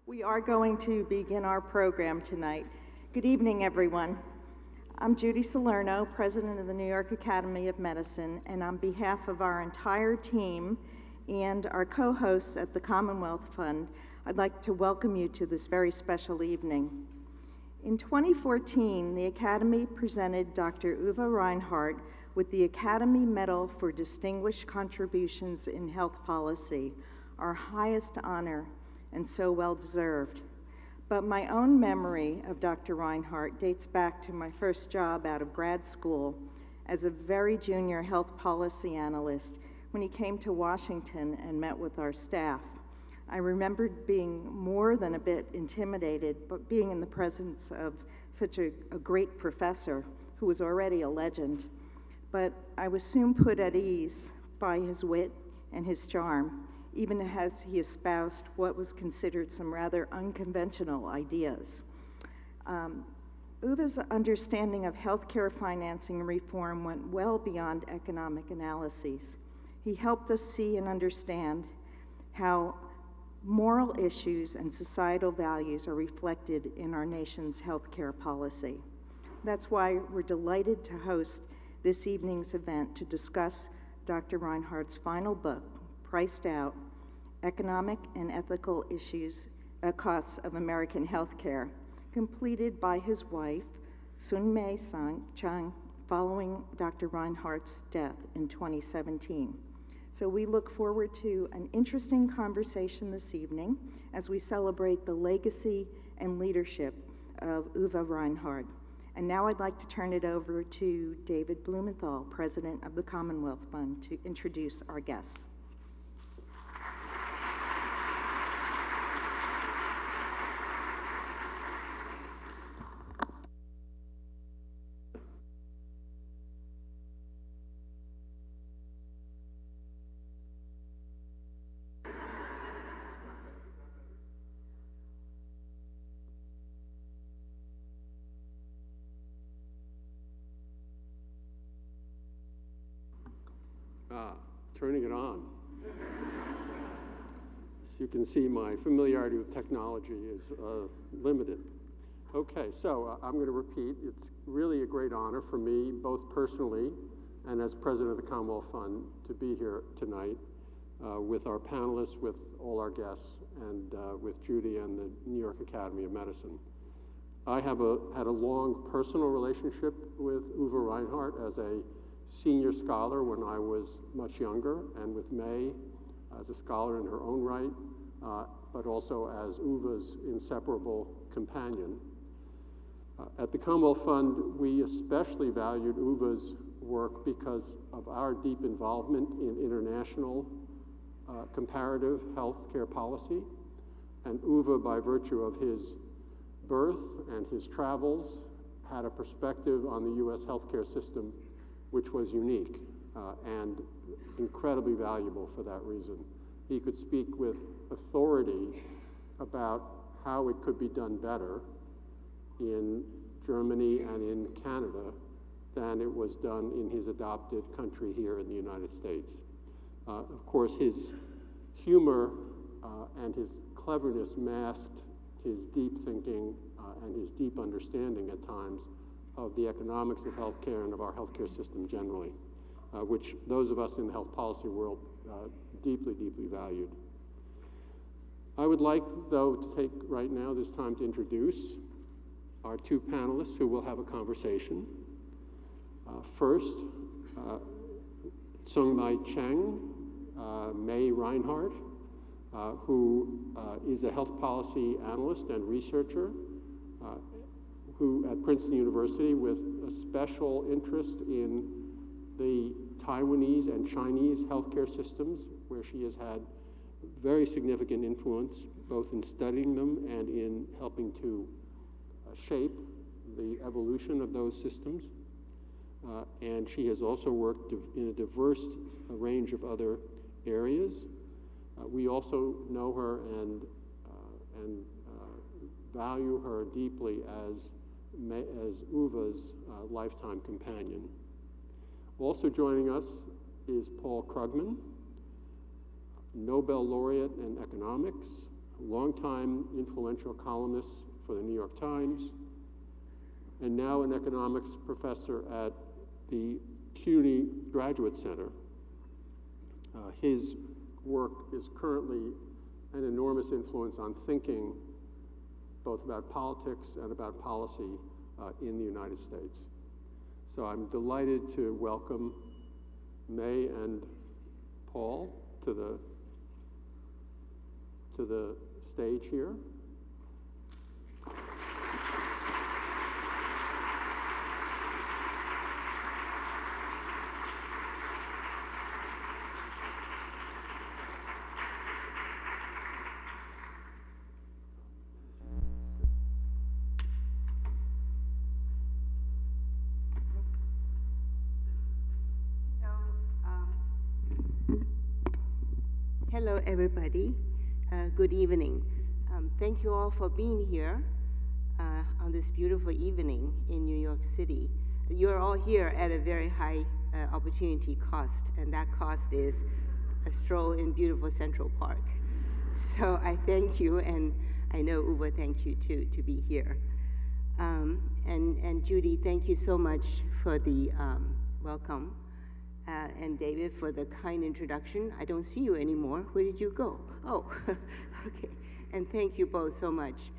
We are going to begin our program tonight. Good evening, everyone. I'm Judy Salerno, President of the New York Academy of Medicine, and on behalf of our entire team and our co-hosts at the Commonwealth Fund, I'd like to welcome you to this very special evening. In 2014, the Academy presented Dr. Uwe Reinhardt with the Academy Medal for Distinguished Contributions in Health Policy, our highest honor and so well deserved. But my own memory of Dr. Reinhardt dates back to my first job out of grad school as a very junior health policy analyst when he came to Washington and met with our staff. I remembered being more than a bit intimidated, but being in the presence of such a great professor who was already a legend. But I was soon put at ease by his wit and his charm, even as he espoused what was considered some rather unconventional ideas. Uwe's understanding of healthcare financing reform went well beyond economic analyses. He helped us see and understand how moral issues and societal values are reflected in our nation's healthcare policy. That's why we're delighted to host this evening's event to discuss Dr. Reinhardt's final book, Priced Out: Economic and Ethical Issues, Costs of American Healthcare, completed by his wife, Tsung-Mei Cheng, following Dr. Reinhardt's death in 2017. So we look forward to an interesting conversation this evening as we celebrate the legacy and leadership of Uwe Reinhardt. And now I'd like to turn it over to David Blumenthal, President of the Commonwealth Fund, to introduce our guests. Turning it on. As you can see, my familiarity with technology is limited. Okay, so I'm going to repeat. It's really a great honor for me, both personally and as President of the Commonwealth Fund, to be here tonight with our panelists, with all our guests, and with Judy and the New York Academy of Medicine. I have had a long personal relationship with Uwe Reinhardt as a senior scholar when I was much younger, and with May as a scholar in her own right, but also as Uwe's inseparable companion. At the Commonwealth Fund, we especially valued Uwe's work because of our deep involvement in international comparative healthcare policy, and Uwe, by virtue of his birth and his travels, had a perspective on the U.S. healthcare system which was unique and incredibly valuable for that reason. He could speak with authority about how it could be done better in Germany and in Canada than it was done in his adopted country here in the United States. Of course, his humor and his cleverness masked his deep thinking and his deep understanding at times of the economics of healthcare and of our healthcare system generally, which those of us in the health policy world deeply, deeply valued. I would like, though, to take right now this time to introduce our two panelists who will have a conversation. First, Tsung-Mei Cheng, May Reinhardt, who is a health policy analyst and researcher who at Princeton University with a special interest in the Taiwanese and Chinese healthcare systems, where she has had very significant influence both in studying them and in helping to shape the evolution of those systems. And she has also worked in a diverse range of other areas. We also know her and value her deeply as Uwe's lifetime companion. Also joining us is Paul Krugman, Nobel laureate in economics, longtime influential columnist for the New York Times, and now an economics professor at the CUNY Graduate Center. His work is currently an enormous influence on thinking both about politics and about policy in the United States. So I'm delighted to welcome May and Paul to the stage here. Hello, everybody. Good evening. Thank you all for being here on this beautiful evening in New York City. You're all here at a very high opportunity cost, and that cost is a stroll in beautiful Central Park. So I thank you, and I know Uwe thanks you too to be here. And Judy, thank you so much for the welcome. And David, for the kind introduction. I don't see you anymore. Where did you go? Oh, okay. And thank you both so much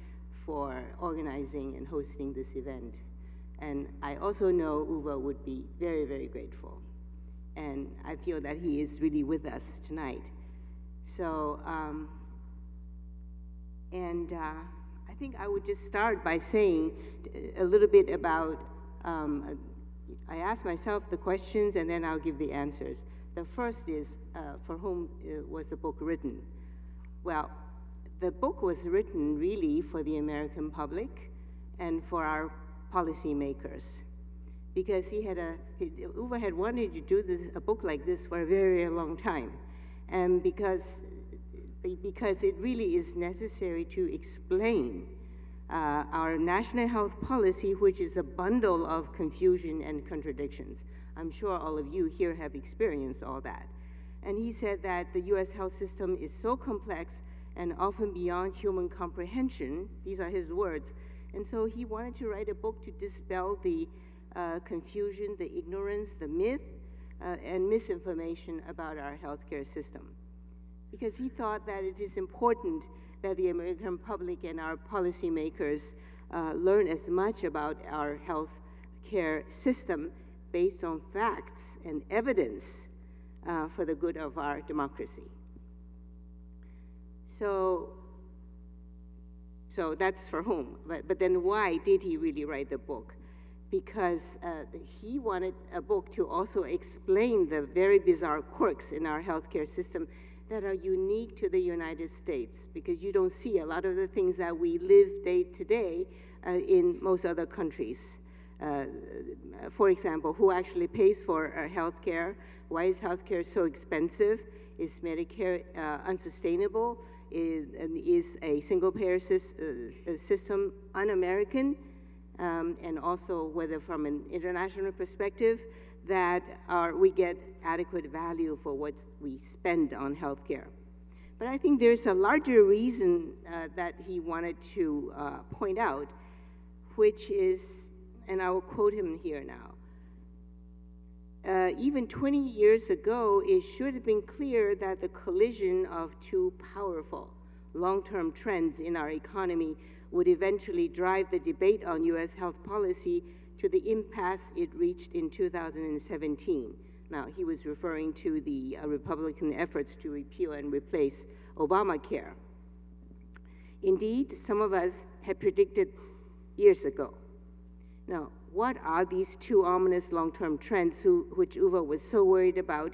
for organizing and hosting this event. And I also know Uwe would be very, very grateful. And I feel that he is really with us tonight. So, I think I would just start by saying a little bit about I asked myself the questions, and then I'll give the answers. The first is, for whom was the book written? Well, the book was written really for the American public and for our policymakers, because Uwe had wanted to do a book like this for a very, very long time, and because it really is necessary to explain our national health policy, which is a bundle of confusion and contradictions. I'm sure all of you here have experienced all that. And he said that the US health system is so complex and often beyond human comprehension. These are his words. And so he wanted to write a book to dispel the confusion, the ignorance, the myth, and misinformation about our healthcare system. Because he thought that it is important that the American public and our policymakers learn as much about our health care system based on facts and evidence for the good of our democracy. So that's for whom. But then why did he really write the book? Because he wanted a book to also explain the very bizarre quirks in our healthcare system that are unique to the United States, because you don't see a lot of the things that we live day to day in most other countries. For example, who actually pays for our health care? Why is health care so expensive? Is Medicare unsustainable? Is a single-payer system un-American? And also whether from an international perspective, that we get adequate value for what we spend on healthcare. But I think there's a larger reason that he wanted to point out, which is, and I will quote him here now, even 20 years ago, it should have been clear that the collision of two powerful long-term trends in our economy would eventually drive the debate on US health policy to the impasse it reached in 2017. Now, he was referring to the Republican efforts to repeal and replace Obamacare. Indeed, some of us had predicted years ago. Now, what are these two ominous long-term trends which Uwe was so worried about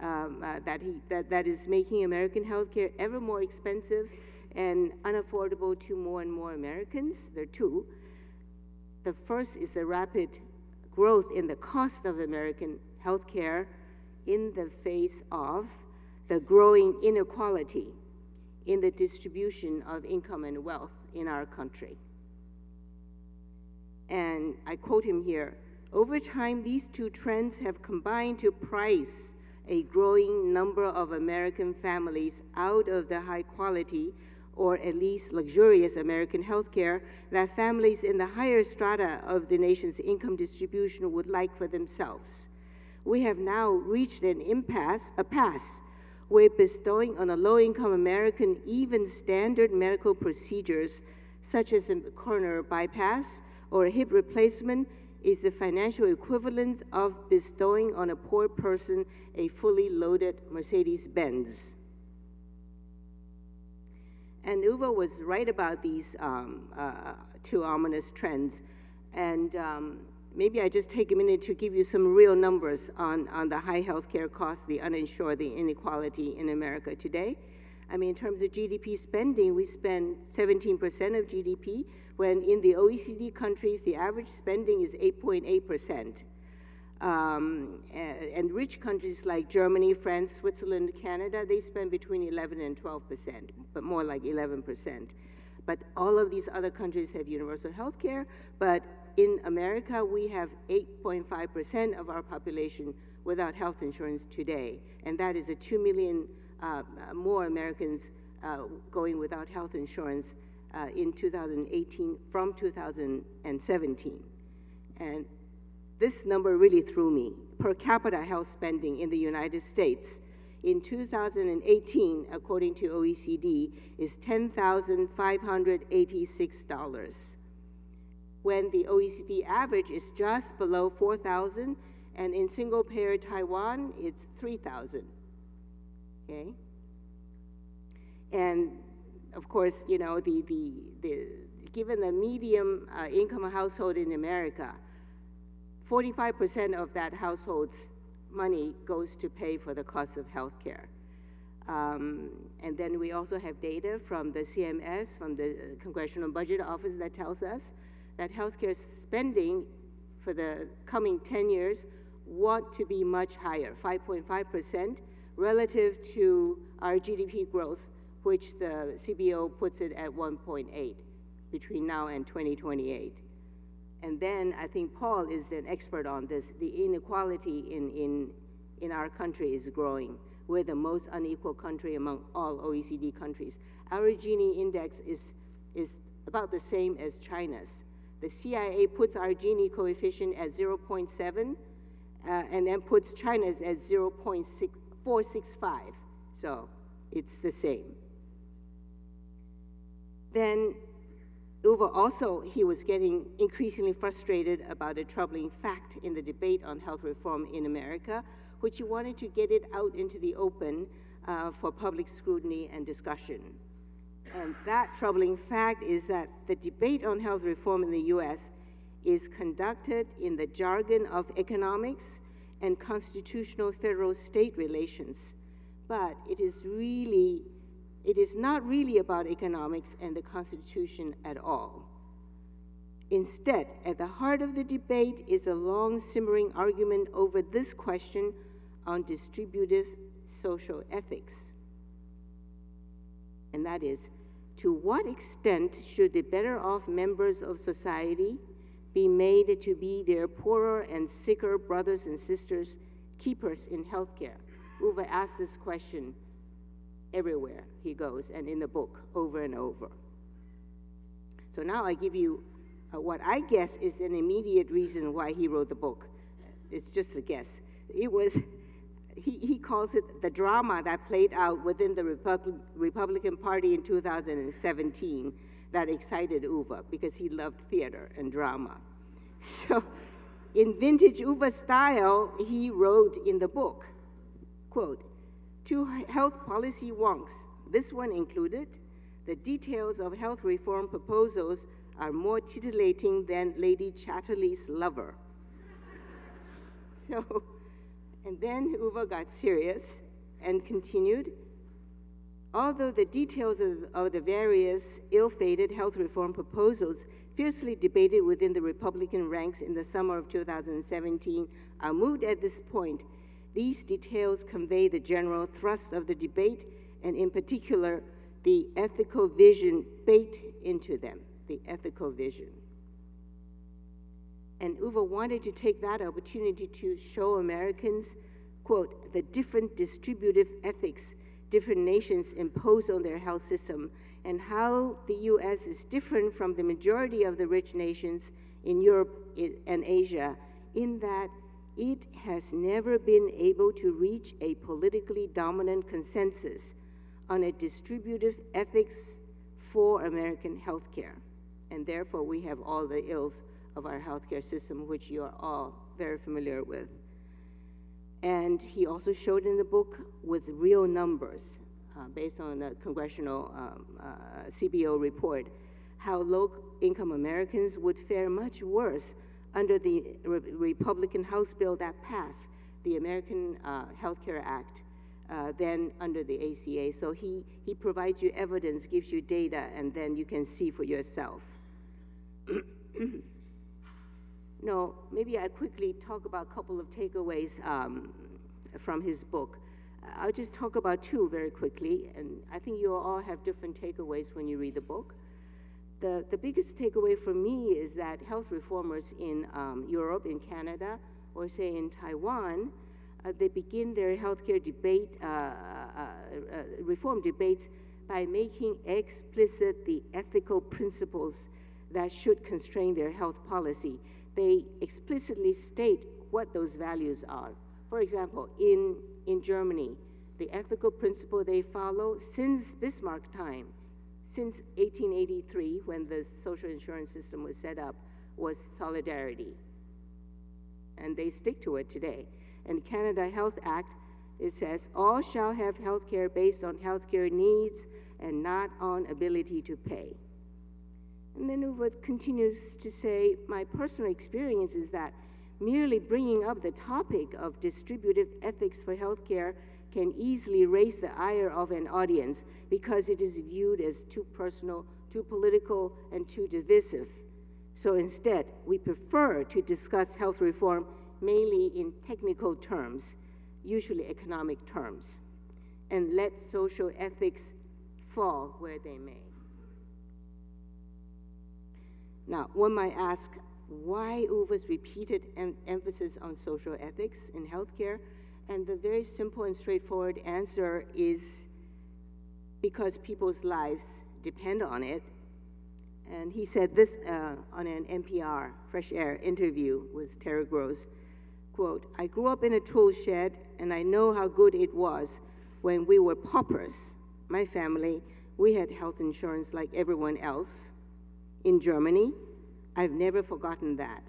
that is making American healthcare ever more expensive and unaffordable to more and more Americans? There are two. The first is the rapid growth in the cost of American healthcare in the face of the growing inequality in the distribution of income and wealth in our country. And I quote him here, "Over time, these two trends have combined to price a growing number of American families out of the high quality or at least luxurious American healthcare that families in the higher strata of the nation's income distribution would like for themselves. We have now reached a pass where bestowing on a low-income American even standard medical procedures such as a coronary bypass or a hip replacement is the financial equivalent of bestowing on a poor person a fully loaded Mercedes-Benz. And Uwe was right about these two ominous trends. And maybe I just take a minute to give you some real numbers on the high healthcare costs, the uninsured, the inequality in America today. I mean, in terms of GDP spending, we spend 17% of GDP, when in the OECD countries, the average spending is 8.8%. And rich countries like Germany, France, Switzerland, Canada, they spend between 11 and 12%, but more like 11%. But all of these other countries have universal health care, but in America, we have 8.5% of our population without health insurance today, and that is 2 million more Americans going without health insurance in 2018 from 2017. And this number really threw me. Per capita health spending in the United States in 2018, according to OECD, is $10,586, when the OECD average is just below $4,000, and in single-payer Taiwan, it's $3,000, okay? And of course, you know, given the medium income household in America, 45% of that household's money goes to pay for the cost of health care. And then we also have data from the CMS, from the Congressional Budget Office, that tells us that healthcare spending for the coming 10 years want to be much higher, 5.5% relative to our GDP growth, which the CBO puts it at 1.8 between now and 2028. And then I think Paul is an expert on this. The inequality in our country is growing. We're the most unequal country among all OECD countries. Our Gini index is about the same as China's. The CIA puts our Gini coefficient at 0.7 and then puts China's at 0.465. So it's the same. Then Uwe also, he was getting increasingly frustrated about a troubling fact in the debate on health reform in America, which he wanted to get it out into the open for public scrutiny and discussion. And that troubling fact is that the debate on health reform in the US is conducted in the jargon of economics and constitutional federal-state relations. But it is not really about economics and the Constitution at all. Instead, at the heart of the debate is a long simmering argument over this question on distributive social ethics. And that is, to what extent should the better off members of society be made to be their poorer and sicker brothers and sisters keepers in healthcare? Uwe asked this question everywhere he goes, and in the book, over and over. So now I give you what I guess is an immediate reason why he wrote the book. It's just a guess. It was, he calls it the drama that played out within the Republican Party in 2017 that excited Uwe, because he loved theater and drama. So in vintage Uwe style, he wrote in the book, quote, "To health policy wonks, this one included, the details of health reform proposals are more titillating than Lady Chatterley's lover." So, and then Uwe got serious and continued, although the details of the various ill-fated health reform proposals fiercely debated within the Republican ranks in the summer of 2017 are moved at this point, these details convey the general thrust of the debate, and in particular, the ethical vision baked into them, the ethical vision. And Uwe wanted to take that opportunity to show Americans, quote, the different distributive ethics different nations impose on their health system, and how the US is different from the majority of the rich nations in Europe and Asia, in that it has never been able to reach a politically dominant consensus on a distributive ethics for American healthcare. And therefore, we have all the ills of our healthcare system, which you are all very familiar with. And he also showed in the book with real numbers, based on the congressional CBO report, how low-income Americans would fare much worse under the Republican House bill that passed, the American Health Care Act, than under the ACA. So he provides you evidence, gives you data, and then you can see for yourself. No, maybe I quickly talk about a couple of takeaways from his book. I'll just talk about two very quickly, and I think you all have different takeaways when you read the book. The biggest takeaway for me is that health reformers in Europe, in Canada, or say in Taiwan, they begin their healthcare debate, reform debates by making explicit the ethical principles that should constrain their health policy. They explicitly state what those values are. For example, in Germany, the ethical principle they follow since Bismarck time, since 1883, when the social insurance system was set up, was solidarity. And they stick to it today. And Canada Health Act, it says, all shall have health care based on healthcare needs and not on ability to pay. And then Uwe continues to say, my personal experience is that merely bringing up the topic of distributive ethics for healthcare can easily raise the ire of an audience because it is viewed as too personal, too political, and too divisive. So instead, we prefer to discuss health reform mainly in technical terms, usually economic terms, and let social ethics fall where they may. Now, one might ask, why Uwe's repeated emphasis on social ethics in healthcare? And the very simple and straightforward answer is because people's lives depend on it. And he said this on an NPR Fresh Air interview with Terry Gross, quote, I grew up in a tool shed, and I know how good it was when we were paupers. My family, we had health insurance like everyone else. In Germany, I've never forgotten that.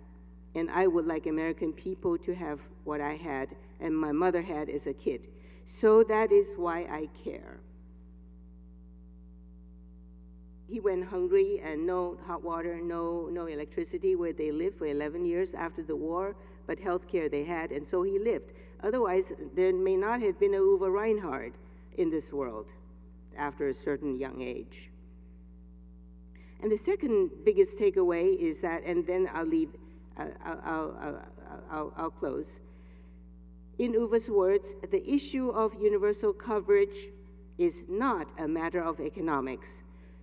And I would like American people to have what I had and my mother had as a kid. So that is why I care. He went hungry and no hot water, no electricity where they lived for 11 years after the war, but health care they had, and so he lived. Otherwise, there may not have been a Uwe Reinhardt in this world after a certain young age. And the second biggest takeaway is that, and then I'll close. In Uwe's words, the issue of universal coverage is not a matter of economics.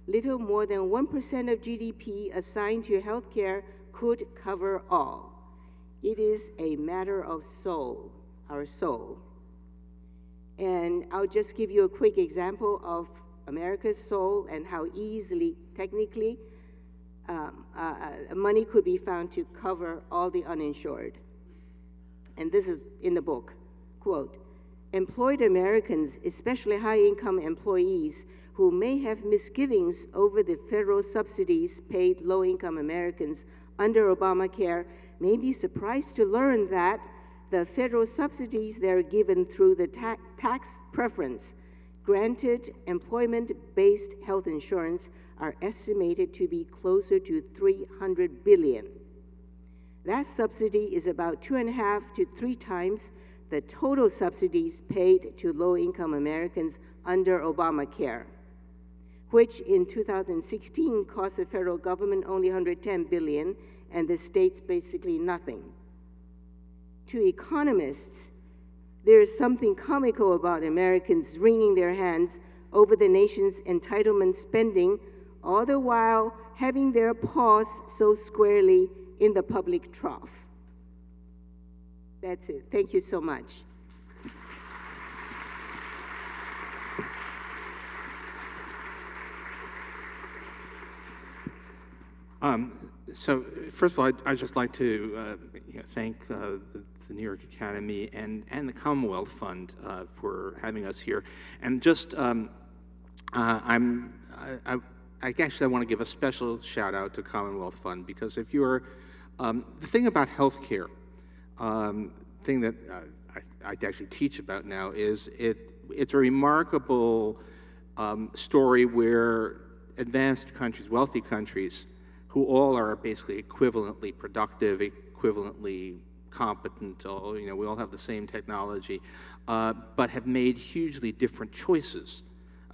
Little more than 1% of GDP assigned to healthcare could cover all. It is a matter of soul, our soul. And I'll just give you a quick example of America's soul and how easily, technically, money could be found to cover all the uninsured. And this is in the book, quote, employed Americans, especially high-income employees, who may have misgivings over the federal subsidies paid low-income Americans under Obamacare may be surprised to learn that the federal subsidies they're given through the tax preference granted employment-based health insurance are estimated to be closer to $300 billion. That subsidy is about 2.5 to 3 times the total subsidies paid to low-income Americans under Obamacare, which in 2016 cost the federal government only $110 billion and the states basically nothing. To economists, there is something comical about Americans wringing their hands over the nation's entitlement spending, all the while having their paws so squarely in the public trough. That's it. Thank you so much. So first of all, I'd just like to thank the New York Academy and the Commonwealth Fund for having us here. And just, I actually want to give a special shout out to Commonwealth Fund, because if you're, the thing about healthcare, thing that I actually teach about now is it's a remarkable story where advanced countries, wealthy countries, who all are basically equivalently productive, equivalently competent, we all have the same technology, but have made hugely different choices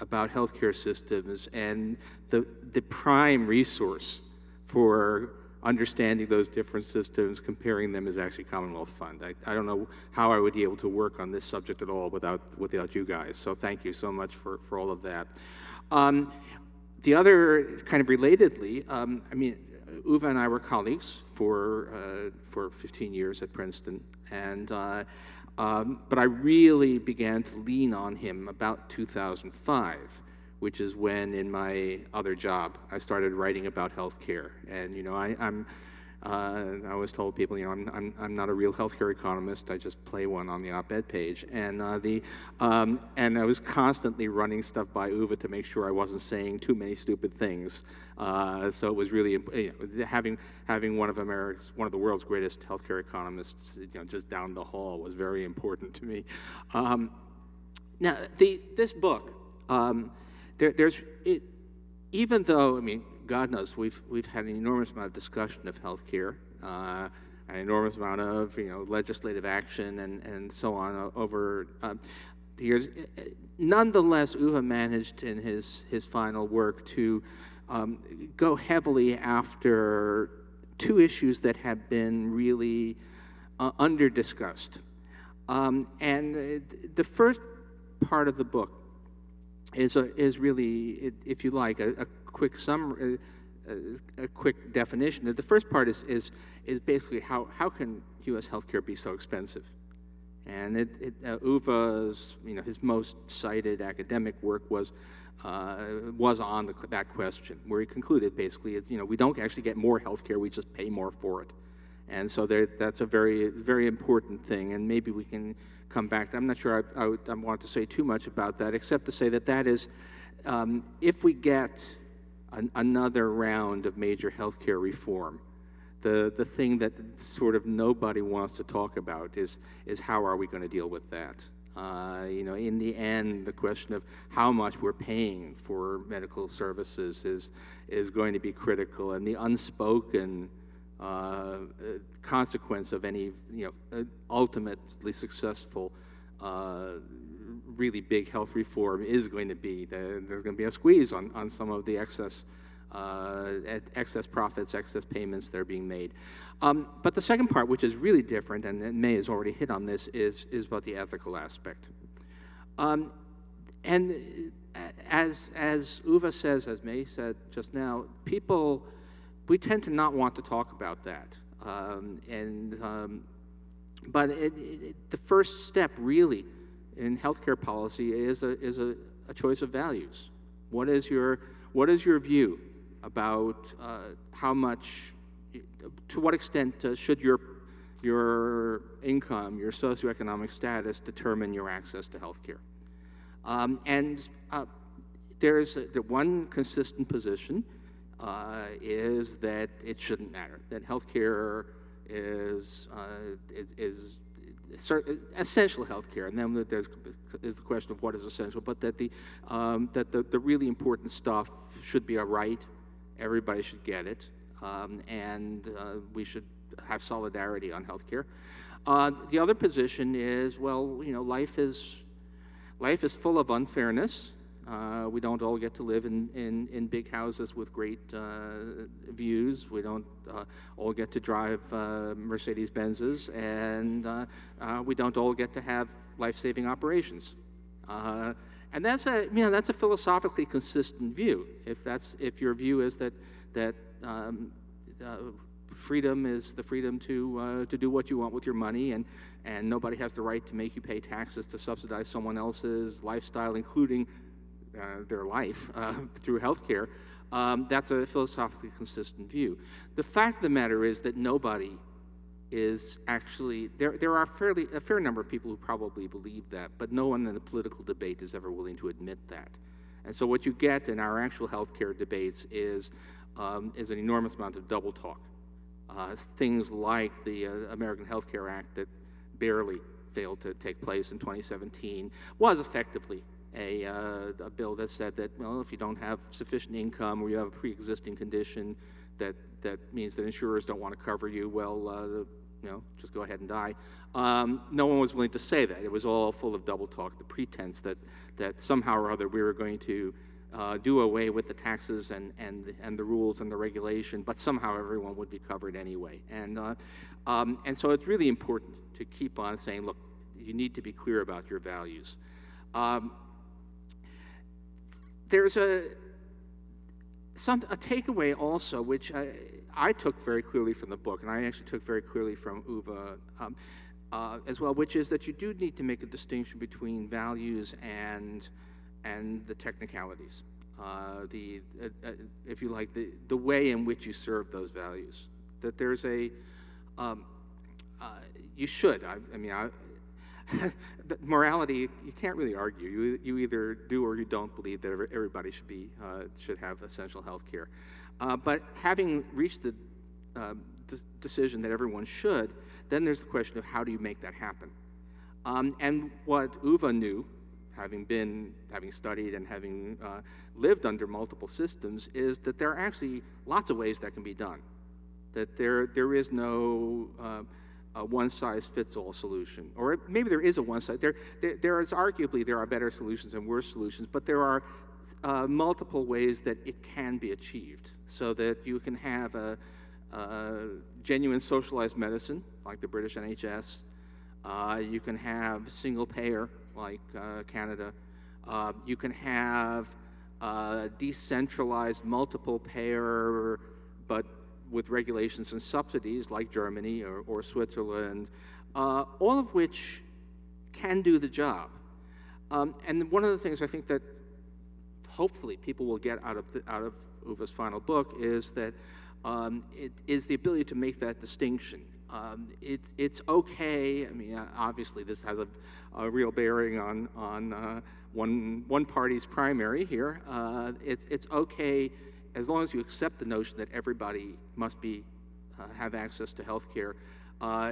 about healthcare systems, and the prime resource for understanding those different systems, comparing them, is actually Commonwealth Fund. I don't know how I would be able to work on this subject at all without you guys, so thank you so much for all of that. The other, kind of relatedly, Uwe and I were colleagues for 15 years at Princeton, and but I really began to lean on him about 2005, which is when, in my other job, I started writing about healthcare. And I always told people, I'm not a real healthcare economist. I just play one on the op-ed page. And and I was constantly running stuff by Uwe to make sure I wasn't saying too many stupid things. So it was really having one of the world's greatest healthcare economists, just down the hall was very important to me. Now, this book. Even though, God knows, we've had an enormous amount of discussion of healthcare, an enormous amount of legislative action and so on over the years. Nonetheless, Uwe managed in his final work to go heavily after two issues that have been really under-discussed. And the first part of the book is really, if you like, a quick summary, a quick definition. The first part is basically how can U.S. healthcare be so expensive? And Uwe's, his most cited academic work was on that question, where he concluded basically, we don't actually get more healthcare, we just pay more for it. And so that's a very, very important thing, and maybe we can come back. I'm not sure I want to say too much about that, except to say that is, if we get another round of major healthcare reform, the thing that sort of nobody wants to talk about is how are we going to deal with that? In the end, the question of how much we're paying for medical services is going to be critical, and the unspoken consequence of any ultimately successful really big health reform is going to be there's going to be a squeeze on some of the excess profits, excess payments that are being made. But the second part, which is really different, and May has already hit on this, is about the ethical aspect. And as Uwe says, as May said just now, we tend to not want to talk about that. But the first step, really, in healthcare policy is a choice of values. What is your view about how much, to what extent should your income, your socioeconomic status determine your access to healthcare? There's the one consistent position is that it shouldn't matter, that healthcare is essential healthcare, and then there's the question of what is essential, but that the really important stuff should be a right, everybody should get it, and we should have solidarity on healthcare. The other position is, well, life is full of unfairness. We don't all get to live in big houses with great views. We don't all get to drive Mercedes-Benzes, and we don't all get to have life-saving operations. And that's a philosophically consistent view. If your view is that freedom is the freedom to do what you want with your money, and nobody has the right to make you pay taxes to subsidize someone else's lifestyle, including their life through healthcare, That's a philosophically consistent view. The fact of the matter is that nobody is actually, there are a fair number of people who probably believe that, but no one in the political debate is ever willing to admit that. And so what you get in our actual healthcare debates is an enormous amount of double talk. Things like the American Health Care Act that barely failed to take place in 2017 was effectively a bill that said that, well, if you don't have sufficient income or you have a pre-existing condition that means that insurers don't want to cover you, well, just go ahead and die. No one was willing to say that. It was all full of double talk, the pretense that somehow or other we were going to do away with the taxes and the rules and the regulation, but somehow everyone would be covered anyway. And so it's really important to keep on saying, look, you need to be clear about your values. There's a takeaway also, which I took very clearly from the book, and I actually took very clearly from Uwe as well, which is that you do need to make a distinction between values and the technicalities, if you like, the way in which you serve those values. That there's you should. The morality, you can't really argue. You either do or you don't believe that everybody should have essential health care. But having reached the decision that everyone should, then there's the question of how do you make that happen? And what Uwe knew, having studied and having lived under multiple systems, is that there are actually lots of ways that can be done. That there is no a one-size-fits-all solution, or maybe there is a one-size. There is arguably there are better solutions and worse solutions, but there are multiple ways that it can be achieved, so that you can have a genuine socialized medicine like the British NHS. You can have single payer like Canada. You can have decentralized multiple payer, but with regulations and subsidies like Germany or Switzerland, all of which can do the job. And one of the things I think that hopefully people will get out of Uwe's final book is that it is the ability to make that distinction. It's okay. I mean, obviously this has a real bearing on one party's primary here. It's okay as long as you accept the notion that everybody must have access to health care.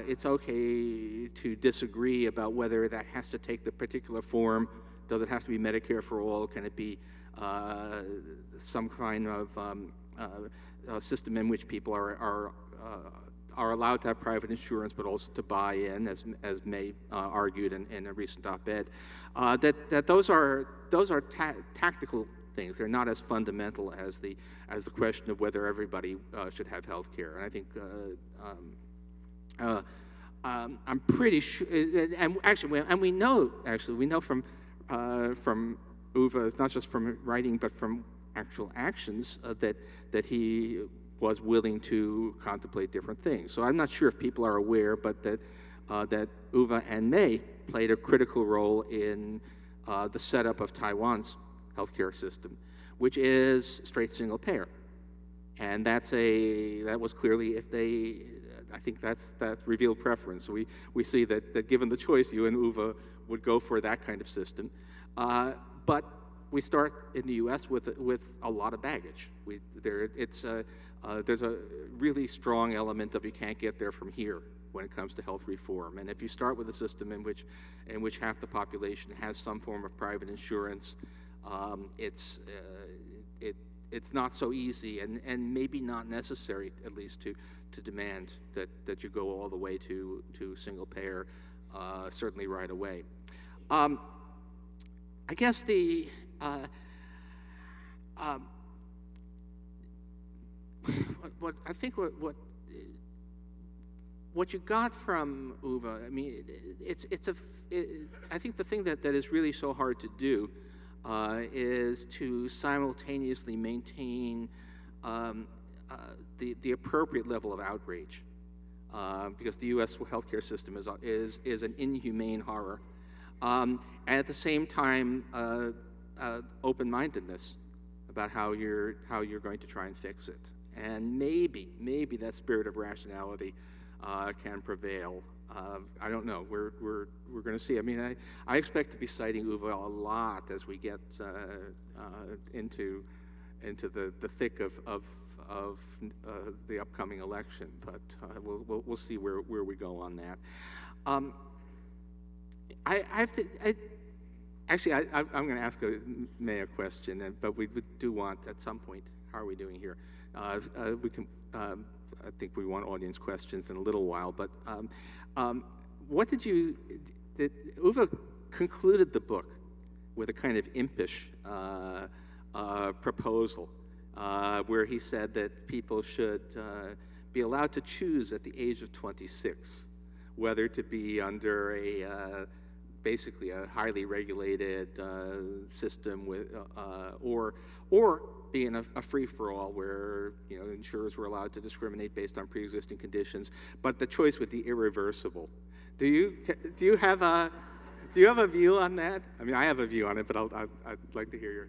It's okay to disagree about whether that has to take the particular form. Does it have to be Medicare for all? Can it be some kind of system in which people are allowed to have private insurance, but also to buy in, as May argued in a recent op-ed? That those are tactical things. They're not as fundamental as the question of whether everybody should have health care. And I think I'm pretty sure, and we know from Uwe, not just from writing but from actual actions, that he was willing to contemplate different things. So I'm not sure if people are aware, but that Uwe and May played a critical role in the setup of Taiwan's healthcare system, which is straight single payer, and that was clearly, I think that's revealed preference. We see that given the choice, you and Uwe would go for that kind of system, but we start in the U.S. with a lot of baggage. There's a really strong element of you can't get there from here when it comes to health reform, and if you start with a system in which half the population has some form of private insurance, it's not so easy, and maybe not necessary, at least to demand that you go all the way to single payer, certainly right away. I guess what you got from Uwe, I mean, I think the thing that is really so hard to do is to simultaneously maintain the appropriate level of outrage, because the U.S. healthcare system is an inhumane horror, and at the same time open-mindedness about how you're going to try and fix it. And maybe that spirit of rationality can prevail. I don't know. We're going to see. I mean, I expect to be citing Uwe a lot as we get into the thick of the upcoming election. But we'll see where we go on that. Actually, I'm going to ask May a question, but we do want at some point. How are we doing here? We can. I think we want audience questions in a little while, but what did Uwe concluded the book with a kind of impish proposal, where he said that people should be allowed to choose at the age of 26 whether to be under basically a highly regulated system with, or be in a free-for-all where insurers were allowed to discriminate based on pre-existing conditions, but the choice would be irreversible. Do you have a view on that? I mean, I have a view on it, but I'd like to hear your.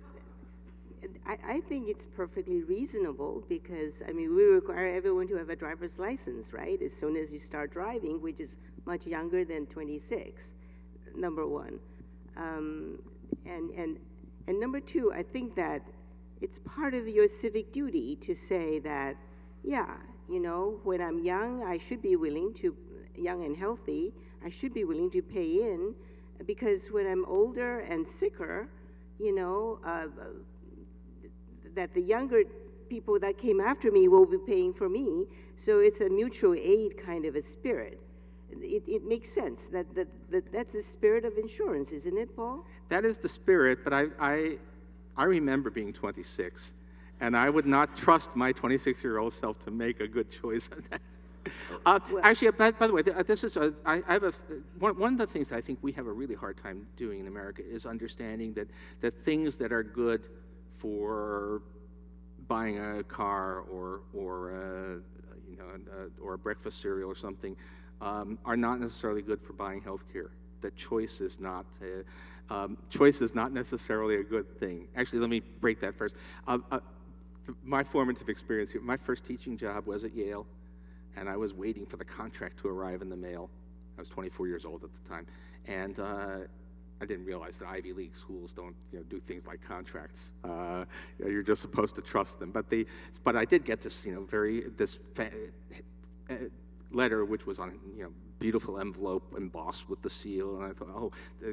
I think it's perfectly reasonable because, I mean, we require everyone to have a driver's license, right? As soon as you start driving, which is much younger than 26, number one. And number two, I think that it's part of your civic duty to say that, yeah, when I'm young, I should be willing to, young and healthy, I should be willing to pay in, because when I'm older and sicker, that the younger people that came after me will be paying for me. So it's a mutual aid kind of a spirit. It makes sense. That's the spirit of insurance, isn't it, Paul? That is the spirit, but I remember being 26, and I would not trust my 26-year-old self to make a good choice on that. Actually, by the way, this is I have one of the things that I think we have a really hard time doing in America is understanding that things that are good for buying a car or a breakfast cereal or something are not necessarily good for buying health care. That choice is not necessarily a good thing. Actually, let me break that first. My formative experience here, my first teaching job was at Yale, and I was waiting for the contract to arrive in the mail. I was 24 years old at the time, and I didn't realize that Ivy League schools don't do things like contracts. You're just supposed to trust them. But I did get this letter, which was on beautiful envelope embossed with the seal, and I thought, oh,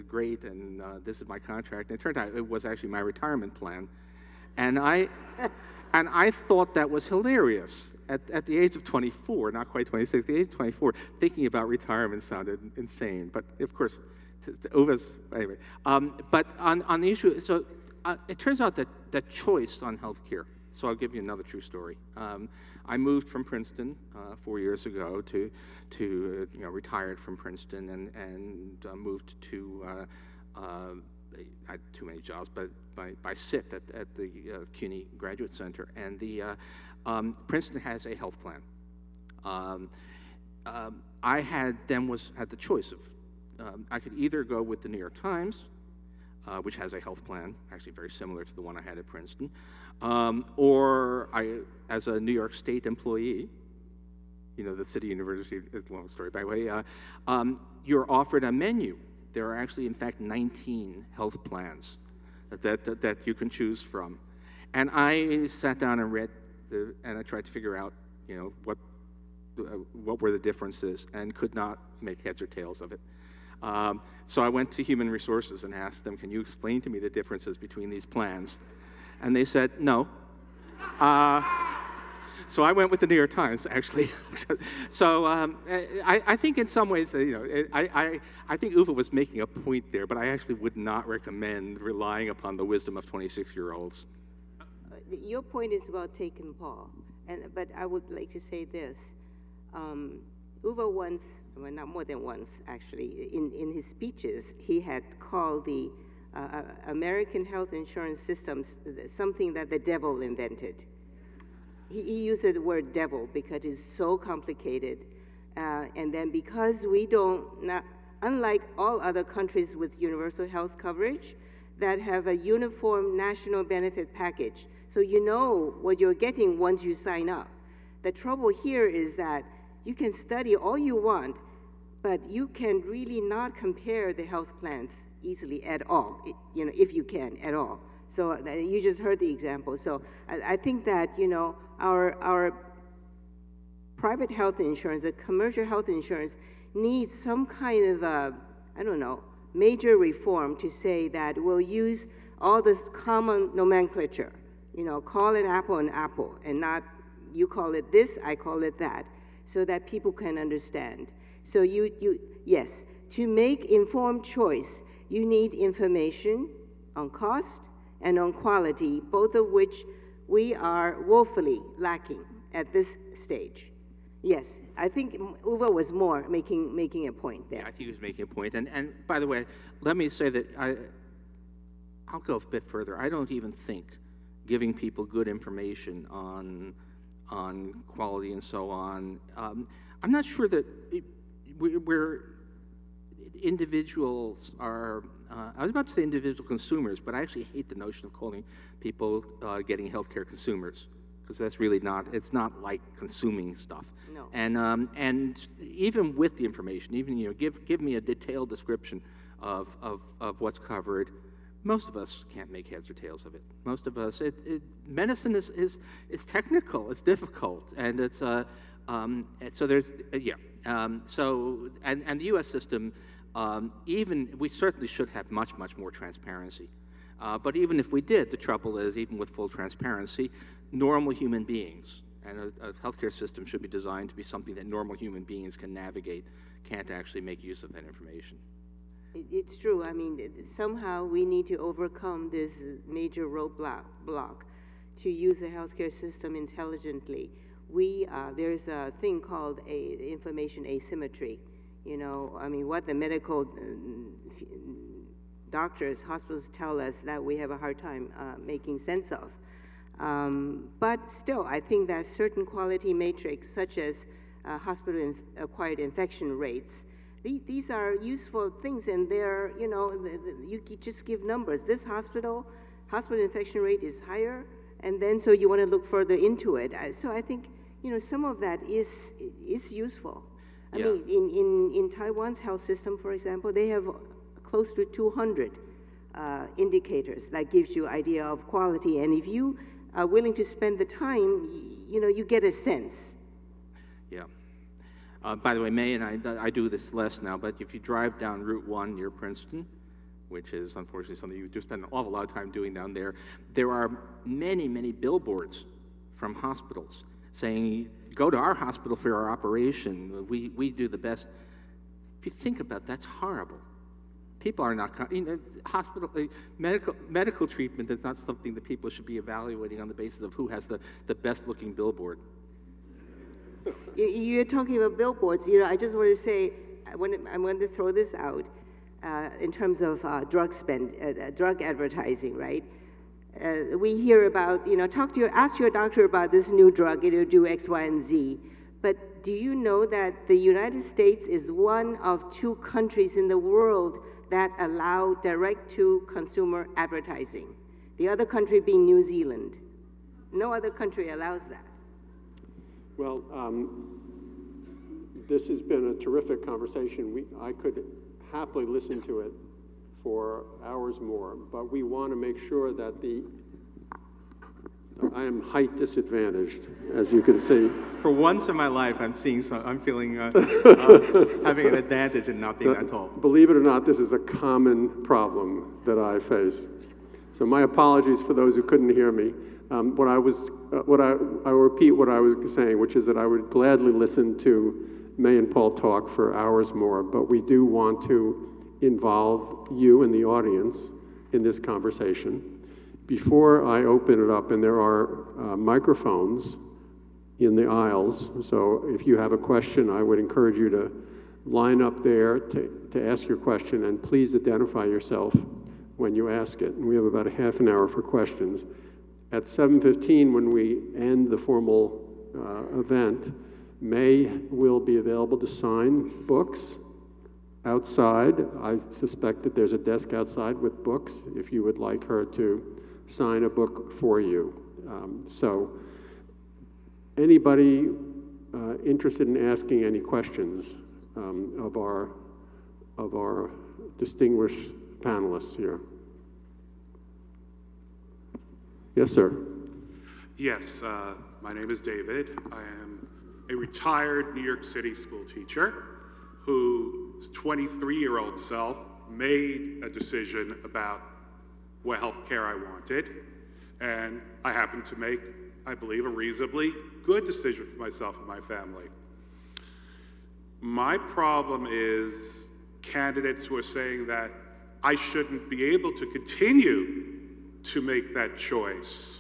great, and this is my contract. And it turned out it was actually my retirement plan, and I thought that was hilarious. At the age of 24, not quite 26, at the age of 24, thinking about retirement sounded insane. But of course, anyway. But on the issue, so it turns out that choice on healthcare. So I'll give you another true story. I moved from Princeton 4 years ago to retired from Princeton and moved to. I had too many jobs, but by SIT at the CUNY Graduate Center, and the Princeton has a health plan. I had the choice of I could either go with the New York Times, which has a health plan, actually very similar to the one I had at Princeton, or as a New York State employee, the city university, it's a long story by the way, you're offered a menu. There are actually, in fact, 19 health plans that you can choose from. And I sat down and read, and I tried to figure out, what were the differences, and could not make heads or tails of it. So I went to Human Resources and asked them, can you explain to me the differences between these plans? And they said, no. So I went with the New York Times, actually. So I think in some ways, I think Uwe was making a point there, but I actually would not recommend relying upon the wisdom of 26-year-olds. Your point is well taken, Paul. But I would like to say this. Uwe once, well, not more than once, actually, in his speeches, he had called the American health insurance systems something that the devil invented. He used the word devil because it's so complicated. And then because we don't, unlike all other countries with universal health coverage, that have a uniform national benefit package, so you know what you're getting once you sign up. The trouble here is that you can study all you want, but you can really not compare the health plans easily at all, if you can at all. So you just heard the example. So I think that, our private health insurance, the commercial health insurance, needs some kind of, major reform to say that we'll use all this common nomenclature, call an apple, and not you call it this, I call it that, so that people can understand. So yes, to make informed choice, you need information on cost and on quality, both of which we are woefully lacking at this stage. Yes, I think Uwe was more making a point there. Yeah, I think he was making a point. And by the way, let me say that I'll go a bit further. I don't even think giving people good information on quality and so on, I'm not sure that we're individuals are, I was about to say individual consumers, but I actually hate the notion of calling people getting healthcare consumers, because that's really not, it's not like consuming stuff. No. And even with the information, even, give me a detailed description of what's covered, most of us can't make heads or tails of it. Most of us, medicine is technical, it's difficult, and it's, so there's, so, and the U.S. system, we certainly should have much more transparency. But even if we did, the trouble is, even with full transparency, normal human beings, and a healthcare system should be designed to be something that normal human beings can navigate, can't actually make use of that information. It's true. I mean, somehow we need to overcome this major roadblock to use the healthcare system intelligently. There's a thing called information asymmetry. What the medical doctors, hospitals tell us that we have a hard time making sense of. But still, I think that certain quality metrics, such as hospital-acquired infection rates, these are useful things, and they're, you just give numbers. This hospital infection rate is higher, and then so you want to look further into it. So I think, some of that is useful. I mean, in Taiwan's health system, for example, they have close to 200 indicators that gives you idea of quality, and if you are willing to spend the time, you get a sense. Yeah. By the way, May and I do this less now, but if you drive down Route 1 near Princeton, which is unfortunately something you do spend an awful lot of time doing down there, there are many billboards from hospitals saying, go to our hospital for our operation, we do the best. If you think about it, that's horrible. People are not, medical treatment is not something that people should be evaluating on the basis of who has the best looking billboard. You're talking about billboards. I just want to say, I'm going to throw this out in terms of drug advertising, right? We hear about, ask your doctor about this new drug, it'll do X, Y, and Z. But do you know that the United States is one of 2 countries in the world that allow direct-to-consumer advertising? The other country being New Zealand. No other country allows that. Well, this has been a terrific conversation. I could happily listen to it for hours more, but we want to make sure that I am height disadvantaged, as you can see. For once in my life, I'm feeling having an advantage in not being that tall. Believe it or not, this is a common problem that I face. So my apologies for those who couldn't hear me. I will repeat what I was saying, which is that I would gladly listen to May and Paul talk for hours more, but we do want to involve you in the audience in this conversation. Before I open it up, and there are microphones in the aisles, so if you have a question, I would encourage you to line up there to ask your question, and please identify yourself when you ask it. And we have about a half an hour for questions. At 7:15, when we end the formal event, May will be available to sign books outside. I suspect that there's a desk outside with books if you would like her to sign a book for you. So anybody interested in asking any questions of our distinguished panelists here? Yes, sir. Yes, my name is David. I am a retired New York City school teacher whose 23-year-old self made a decision about what health care I wanted, and I happened to make, I believe, a reasonably good decision for myself and my family. My problem is candidates who are saying that I shouldn't be able to continue to make that choice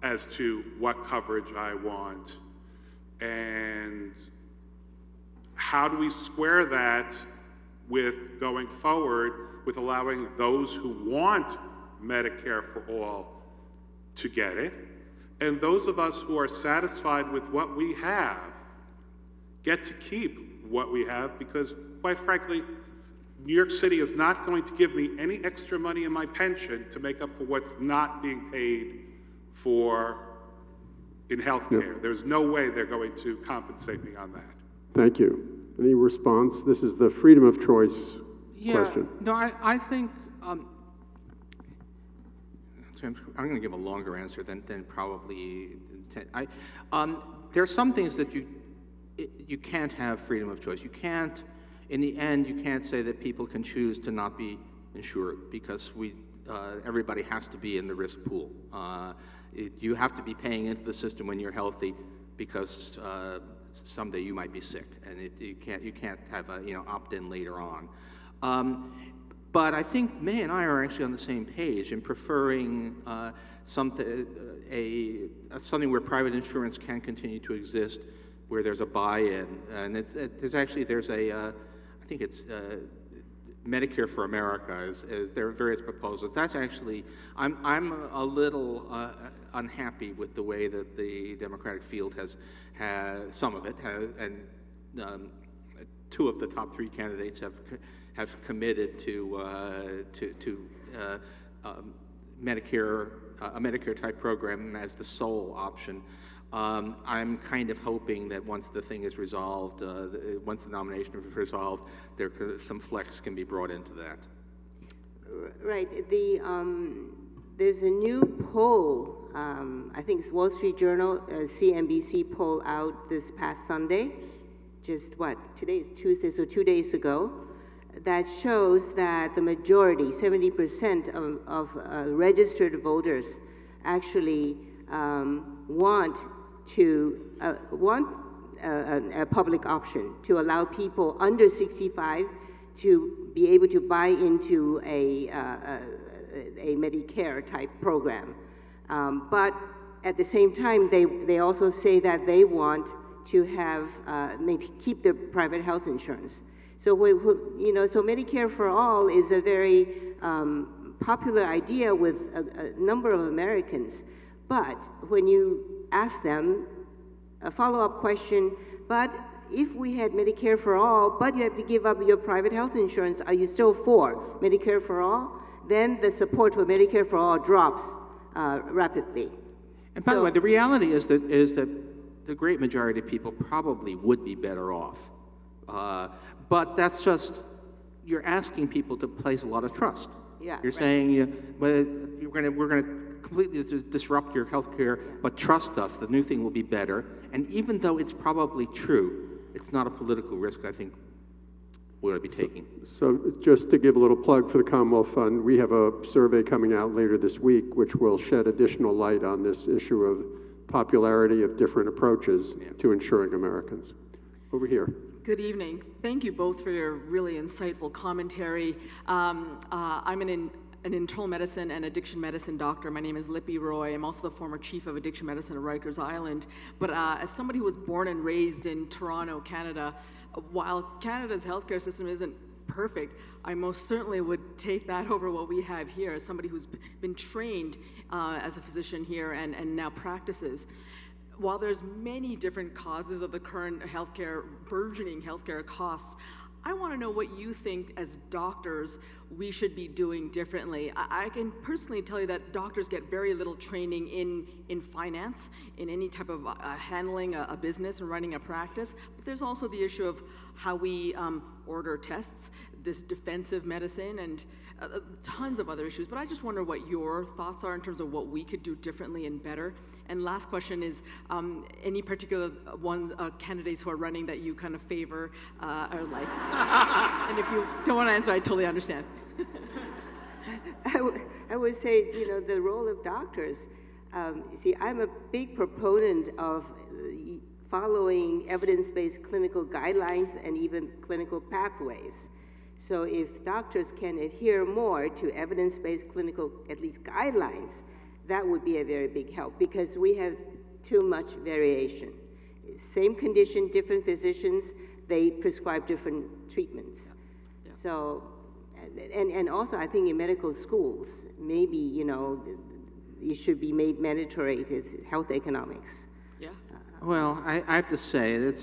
as to what coverage I want. And how do we square that with going forward with allowing those who want Medicare for all to get it, and those of us who are satisfied with what we have get to keep what we have, because quite frankly, New York City is not going to give me any extra money in my pension to make up for what's not being paid for in health care. Yep. There's no way they're going to compensate me on that. Thank you. Any response? This is the freedom of choice question. No, I think, so I'm going to give a longer answer than probably, there are some things that you can't have freedom of choice. You can't, in the end, you can't say that people can choose to not be insured because everybody has to be in the risk pool. You have to be paying into the system when you're healthy because someday you might be sick, and you can't have a opt-in later on. But I think May and I are actually on the same page in preferring something where private insurance can continue to exist, where there's a buy-in, and there's I think it's Medicare for America. There are various proposals. That's actually, I'm a little unhappy with the way that the Democratic field has some of it, and two of the top three candidates have committed to Medicare, a Medicare type program as the sole option. I'm kind of hoping that once the thing is resolved, once the nomination is resolved, some flex can be brought into that. Right. There's a new poll, I think it's Wall Street Journal, CNBC poll out this past Sunday, just today is Tuesday, so 2 days ago, that shows that the majority, 70% of registered voters actually want a public option to allow people under 65 to be able to buy into a Medicare type program. But at the same time, they also say that they want to have keep their private health insurance. So so Medicare for all is a very popular idea with a number of Americans. But when you ask them a follow-up question, but if we had Medicare for all, but you have to give up your private health insurance, are you still for Medicare for all? Then the support for Medicare for all drops rapidly. And by the way, the reality is that the great majority of people probably would be better off. But that's just, you're asking people to place a lot of trust. Yeah, you're saying, well, we're going to completely disrupt your health care, but trust us, the new thing will be better. And even though it's probably true, it's not a political risk I think we'll be taking. So just to give a little plug for the Commonwealth Fund, we have a survey coming out later this week which will shed additional light on this issue of popularity of different approaches to insuring Americans. Over here. Good evening. Thank you both for your really insightful commentary. I'm an internal medicine and addiction medicine doctor. My name is Lipa Roy. I'm also the former chief of addiction medicine at Rikers Island. But as somebody who was born and raised in Toronto, Canada, while Canada's healthcare system isn't perfect, I most certainly would take that over what we have here as somebody who's been trained as a physician here and now practices. while there's many different causes of the current burgeoning healthcare costs, I want to know what you think as doctors we should be doing differently. I can personally tell you that doctors get very little training in finance, in any type of handling a business and running a practice. But there's also the issue of how we order tests, this defensive medicine, and tons of other issues. But I just wonder what your thoughts are in terms of what we could do differently and better. And last question is, any particular candidates who are running that you kind of favor or like? And if you don't want to answer, I totally understand. I would say, the role of doctors. See, I'm a big proponent of following evidence-based clinical guidelines and even clinical pathways. So if doctors can adhere more to evidence-based clinical, at least guidelines, that would be a very big help, because we have too much variation. Same condition, different physicians, they prescribe different treatments. Yeah. So, and also I think in medical schools, maybe, it should be made mandatory to health economics. Yeah. Well, I have to say,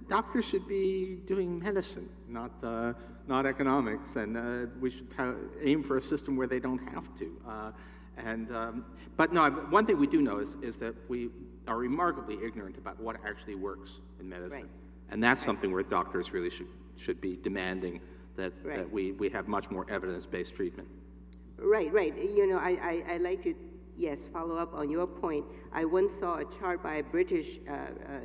doctors should be doing medicine, not economics, and we should aim for a system where they don't have to. But no, one thing we do know is that we are remarkably ignorant about what actually works in medicine. Right. And that's something where doctors really should be demanding that we have much more evidence-based treatment. Right. I like to, yes, follow up on your point. I once saw a chart by a British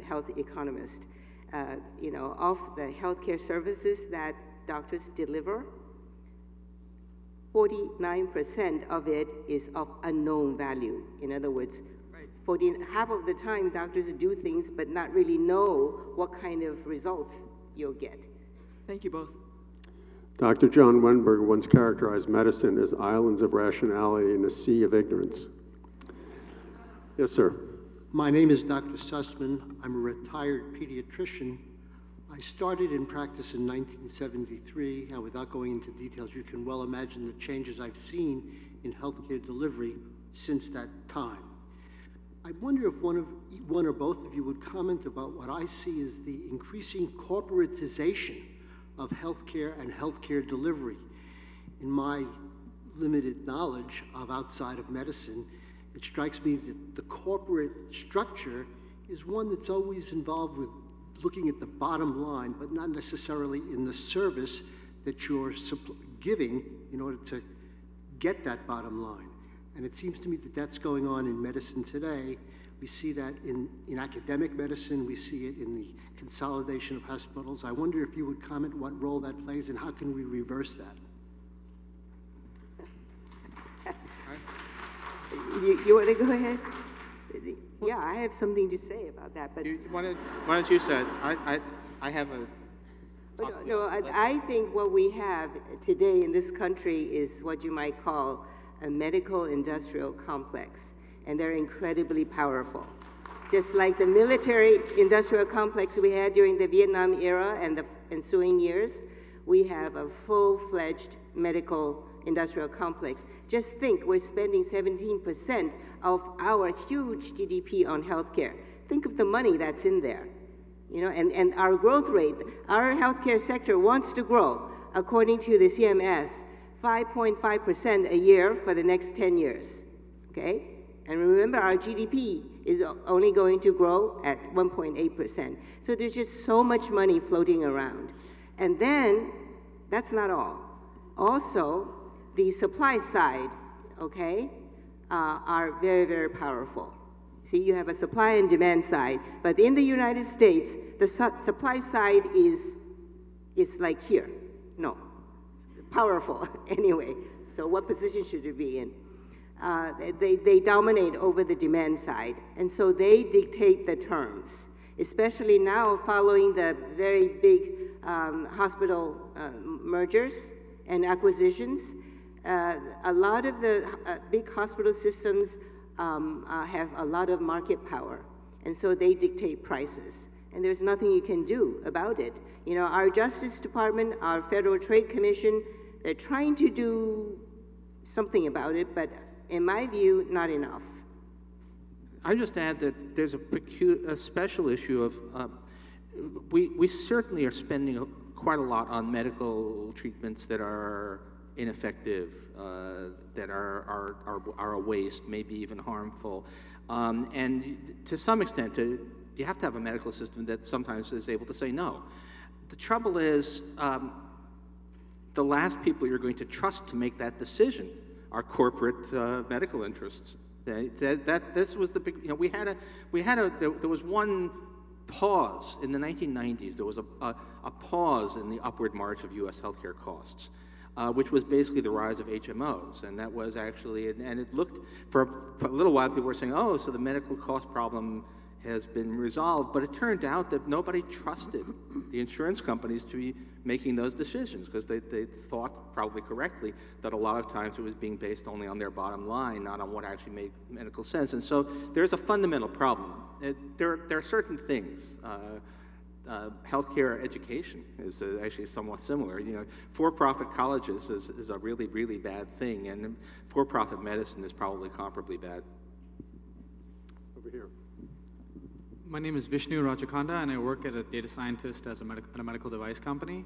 health economist, of the healthcare services that doctors deliver. 49% of it is of unknown value. In other words, half of the time doctors do things but not really know what kind of results you'll get. Thank you both. Dr. John Wenberg once characterized medicine as islands of rationality in a sea of ignorance. Yes, sir. My name is Dr. Sussman. I'm a retired pediatrician. I started in practice in 1973, and without going into details, you can well imagine the changes I've seen in healthcare delivery since that time. I wonder if one or both of you would comment about what I see as the increasing corporatization of healthcare and healthcare delivery. In my limited knowledge of outside of medicine, it strikes me that the corporate structure is one that's always involved with looking at the bottom line, but not necessarily in the service that you're giving in order to get that bottom line. And it seems to me that that's going on in medicine today. We see that in academic medicine. We see it in the consolidation of hospitals. I wonder if you would comment what role that plays and how can we reverse that? You want to go ahead? Yeah, I have something to say about that. But Why don't you say it? I have a... I think what we have today in this country is what you might call a medical industrial complex, and they're incredibly powerful. Just like the military industrial complex we had during the Vietnam era and the ensuing years, we have a full-fledged medical industrial complex. Just think, we're spending 17% of our huge GDP on healthcare. Think of the money that's in there. And our growth rate, our healthcare sector wants to grow, according to the CMS, 5.5% a year for the next 10 years, okay? And remember, our GDP is only going to grow at 1.8%. So there's just so much money floating around. And then, that's not all. Also, the supply side, okay, are very, very powerful. See, you have a supply and demand side, but in the United States, the supply side is like here. No, powerful anyway. So what position should you be in? They dominate over the demand side, and so they dictate the terms, especially now following the very big hospital mergers and acquisitions. A lot of the big hospital systems have a lot of market power, and so they dictate prices. And there's nothing you can do about it. Our Justice Department, our Federal Trade Commission, they're trying to do something about it, but in my view, not enough. I just add that there's a special issue of, we certainly are spending quite a lot on medical treatments that are ineffective, that are a waste, maybe even harmful. And to some extent, you have to have a medical system that sometimes is able to say no. The trouble is, the last people you're going to trust to make that decision are corporate medical interests. This was the big, you know, there was one pause in the 1990s. There was a pause in the upward march of U.S. healthcare costs, which was basically the rise of HMOs. And that was actually, and it looked, for a little while, people were saying, oh, so the medical cost problem has been resolved, but it turned out that nobody trusted the insurance companies to be making those decisions because they thought, probably correctly, that a lot of times it was being based only on their bottom line, not on what actually made medical sense. And so there's a fundamental problem. There are certain things. Healthcare education is actually somewhat similar. You know, for-profit colleges is a really, really bad thing, and for-profit medicine is probably comparably bad. Over here. My name is Vishnu Rajakonda, and I work as a data scientist at a medical device company.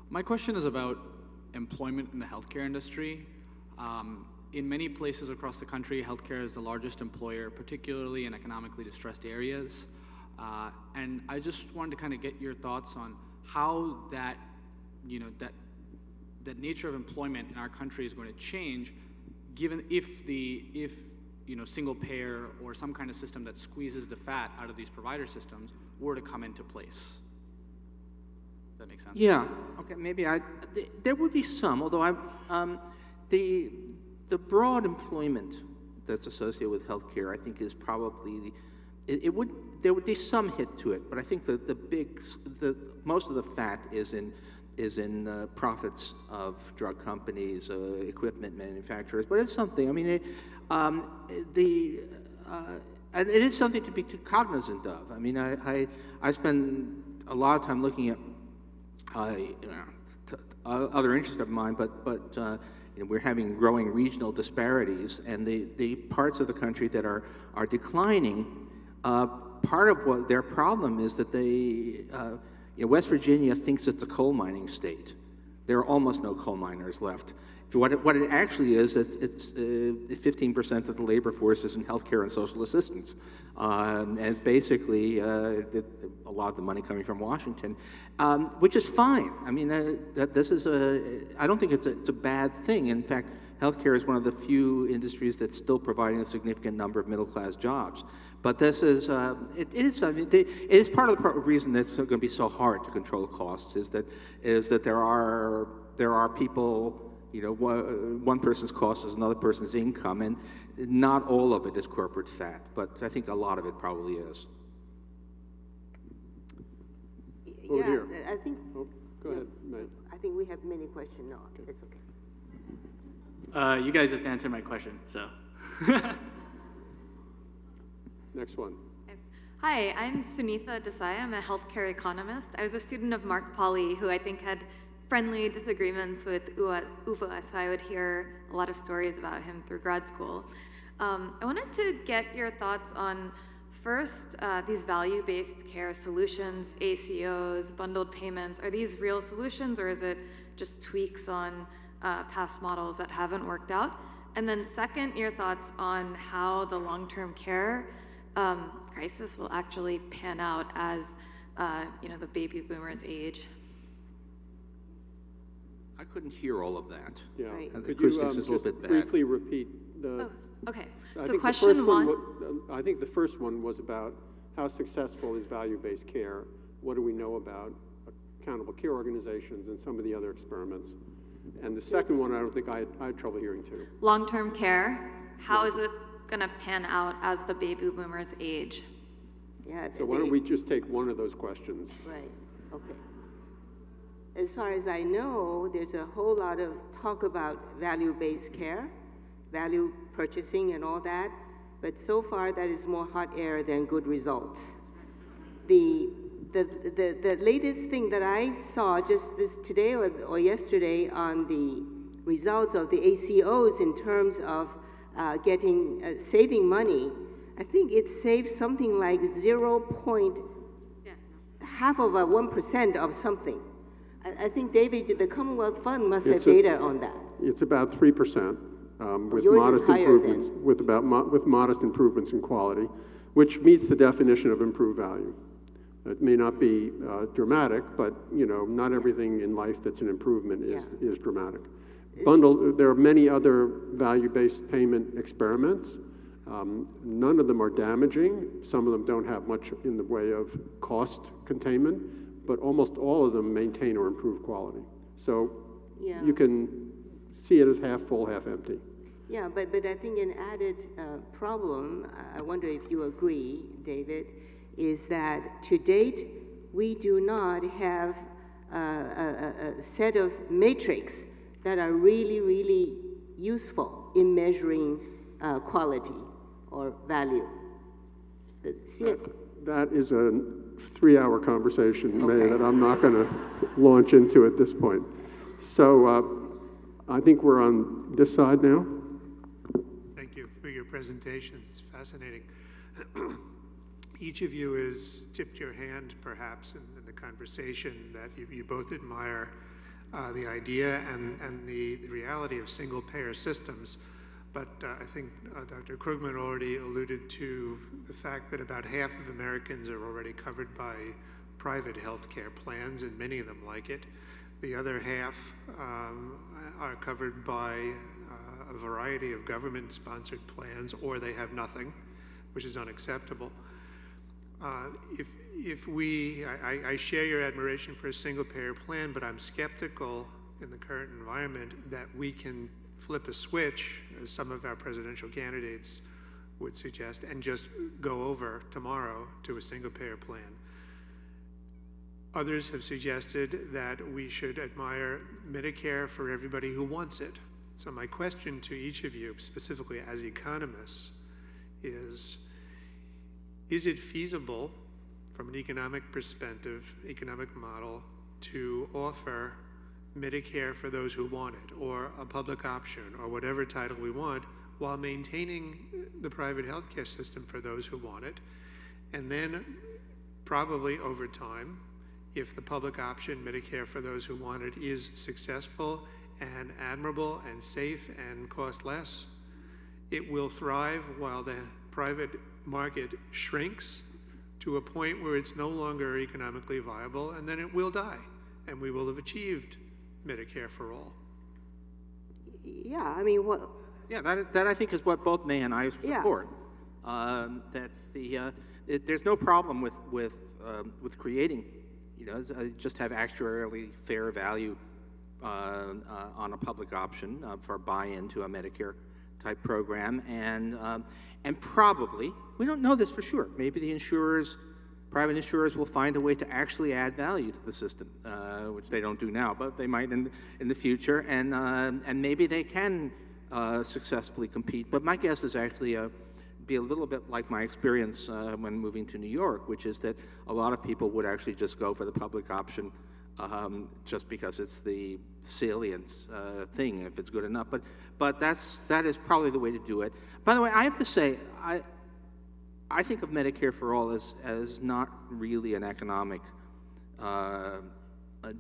My question is about employment in the healthcare industry. In many places across the country, healthcare is the largest employer, particularly in economically distressed areas. And I just wanted to kind of get your thoughts on how that, you know, that nature of employment in our country is going to change, given if you know, single payer or some kind of system that squeezes the fat out of these provider systems were to come into place. Does that make sense? Yeah. Okay. Maybe there would be some, although the broad employment that's associated with healthcare, I think, is probably there would be some hit to it, but I think the most of the fat is in profits of drug companies, equipment manufacturers. But it's something. I mean, and it is something to be cognizant of. I mean, I spend a lot of time looking at other interests of mine, but you know, we're having growing regional disparities, and the parts of the country that are declining. Part of what their problem is that you know, West Virginia thinks it's a coal mining state. There are almost no coal miners left. What it actually is, it's 15% of the labor force is in healthcare and social assistance. And it's basically a lot of the money coming from Washington, which is fine. I mean, I don't think it's a bad thing. In fact, healthcare is one of the few industries that's still providing a significant number of middle-class jobs. But this is, it is part of the reason that it's going to be so hard to control costs is that there are people, you know, one person's cost is another person's income, and not all of it is corporate fat, but I think a lot of it probably is. Over Yeah, here. I think. Oh, go ahead, May. I think we have many questions. No, Okay. it's okay. You guys just answered my question, so. Next one. Hi, I'm Sunita Desai. I'm a healthcare economist. I was a student of Mark Pauly, who I think had friendly disagreements with Uwe. So I would hear a lot of stories about him through grad school. I wanted to get your thoughts on, first, these value-based care solutions, ACOs, bundled payments. Are these real solutions, or is it just tweaks on past models that haven't worked out? And then second, your thoughts on how the long-term care crisis will actually pan out as you know, the baby boomers age. I couldn't hear all of that. Yeah. Right. The Could acoustics you is a little bit bad. briefly repeat the? Oh, okay. I So think question the first one. I think the first one was about how successful is value-based care. What do we know about accountable care organizations and some of the other experiments? And the second one, I don't think I had trouble hearing too. Long-term care, how is it going to pan out as the baby boomers age? Yeah. So why don't we just take one of those questions? Right. Okay. As far as I know, there's a whole lot of talk about value-based care, value purchasing and all that, but so far that is more hot air than good results. The latest thing that I saw just today or yesterday on the results of the ACOs in terms of saving money, I think it saves something like 0.1% of something. I think, David, the Commonwealth Fund must have data on that. It's about 3%, with yours is modest higher improvements, with modest improvements in quality, which meets the definition of improved value. It may not be dramatic, but not everything in life that's an improvement is dramatic. There are many other value-based payment experiments. None of them are damaging. Some of them don't have much in the way of cost containment, but almost all of them maintain or improve quality. So you can see it as half full, half empty. Yeah, but I think an added problem, I wonder if you agree, David, is that to date, we do not have a set of metrics that are really, really useful in measuring quality or value. That is a 3-hour conversation, May, that I'm not going to launch into at this point. So I think we're on this side now. Thank you for your presentations. It's fascinating. Each of you has tipped your hand, perhaps, in the conversation that you both admire the idea and the reality of single-payer systems. But I think Dr. Krugman already alluded to the fact that about half of Americans are already covered by private health care plans, and many of them like it. The other half are covered by a variety of government-sponsored plans, or they have nothing, which is unacceptable. I share your admiration for a single-payer plan, but I'm skeptical in the current environment that we can flip a switch, as some of our presidential candidates would suggest, and just go over tomorrow to a single-payer plan. Others have suggested that we should admire Medicare for everybody who wants it. So my question to each of you, specifically as economists, is it feasible from an economic perspective, economic model, to offer Medicare for those who want it, or a public option, or whatever title we want, while maintaining the private healthcare system for those who want it? And then probably over time, if the public option, Medicare for those who want it, is successful and admirable and safe and cost less, it will thrive while the private market shrinks to a point where it's no longer economically viable, and then it will die, and we will have achieved Medicare for all. Yeah, I mean, what? Yeah, that I think is what both May and I support. That there's no problem with creating, just have actuarially fair value on a public option for buy-in to a Medicare type program, and probably, we don't know this for sure, maybe the private insurers will find a way to actually add value to the system, which they don't do now, but they might in the future, and maybe they can successfully compete. But my guess is actually be a little bit like my experience when moving to New York, which is that a lot of people would actually just go for the public option just because it's the salient thing, if it's good enough. But that is probably the way to do it. By the way, I have to say, I think of Medicare for all as not really an economic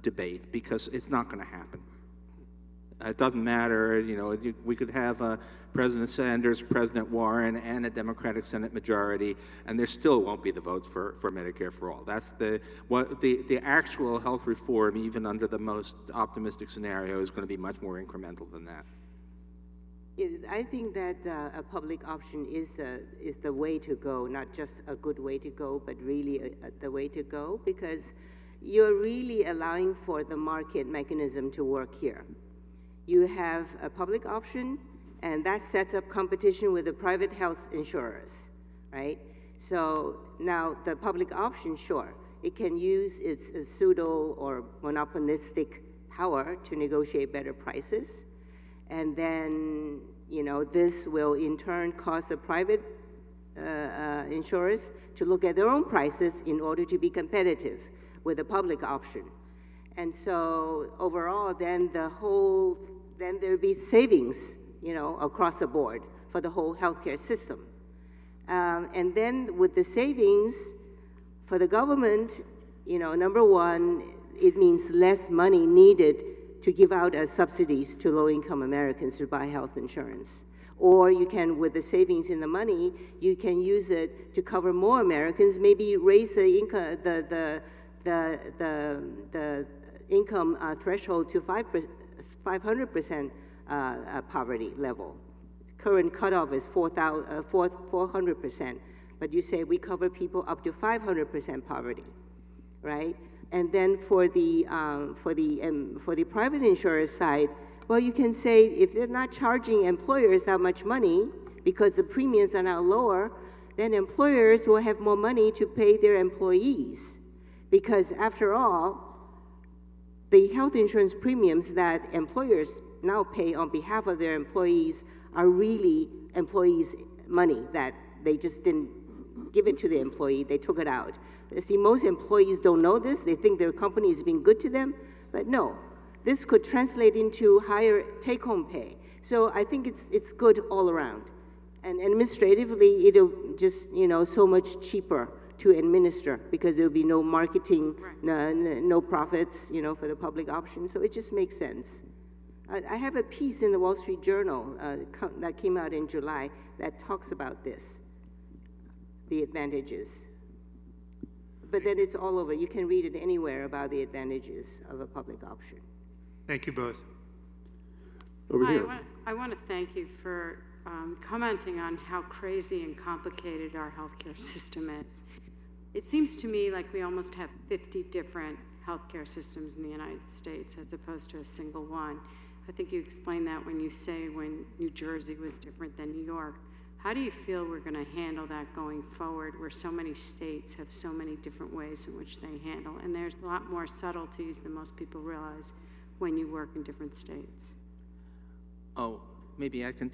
debate, because it's not going to happen. It doesn't matter, we could have President Sanders, President Warren, and a Democratic Senate majority, and there still won't be the votes for Medicare for all. That's the actual health reform, even under the most optimistic scenario, is going to be much more incremental than that. I think that a public option is the way to go, not just a good way to go, but really the way to go, because you're really allowing for the market mechanism to work here. You have a public option, and that sets up competition with the private health insurers, right? So now the public option, sure, it can use its pseudo or monopolistic power to negotiate better prices. And then, this will in turn cause the private insurers to look at their own prices in order to be competitive with the public option. And so overall, then there'll be savings, across the board for the whole healthcare system. And then with the savings for the government, you know, number one, it means less money needed to give out as subsidies to low-income Americans to buy health insurance. Or you can, with the savings in the money, you can use it to cover more Americans, maybe raise the income, the income threshold to 500% poverty level. Current cutoff is 400%, but you say we cover people up to 500% poverty, right? And then for the private insurers side, well, you can say if they're not charging employers that much money because the premiums are now lower, then employers will have more money to pay their employees. Because after all, the health insurance premiums that employers now pay on behalf of their employees are really employees' money that they just didn't give it to the employee, they took it out. See, most employees don't know this. They think their company is being good to them, but no. This could translate into higher take-home pay. So I think it's good all around. And administratively, it'll just, you know, so much cheaper to administer because there'll be no marketing, no profits, you know, for the public option. So it just makes sense. I have a piece in the Wall Street Journal that came out in July that talks about this, the advantages. But then it's all over. You can read it anywhere about the advantages of a public option. Thank you both. Over here. I want to thank you for commenting on how crazy and complicated our healthcare system is. It seems to me like we almost have 50 different healthcare systems in the United States as opposed to a single one. I think you explained that when you say when New Jersey was different than New York. How do you feel we're going to handle that going forward where so many states have so many different ways in which they handle? And there's a lot more subtleties than most people realize when you work in different states. Oh, maybe I can.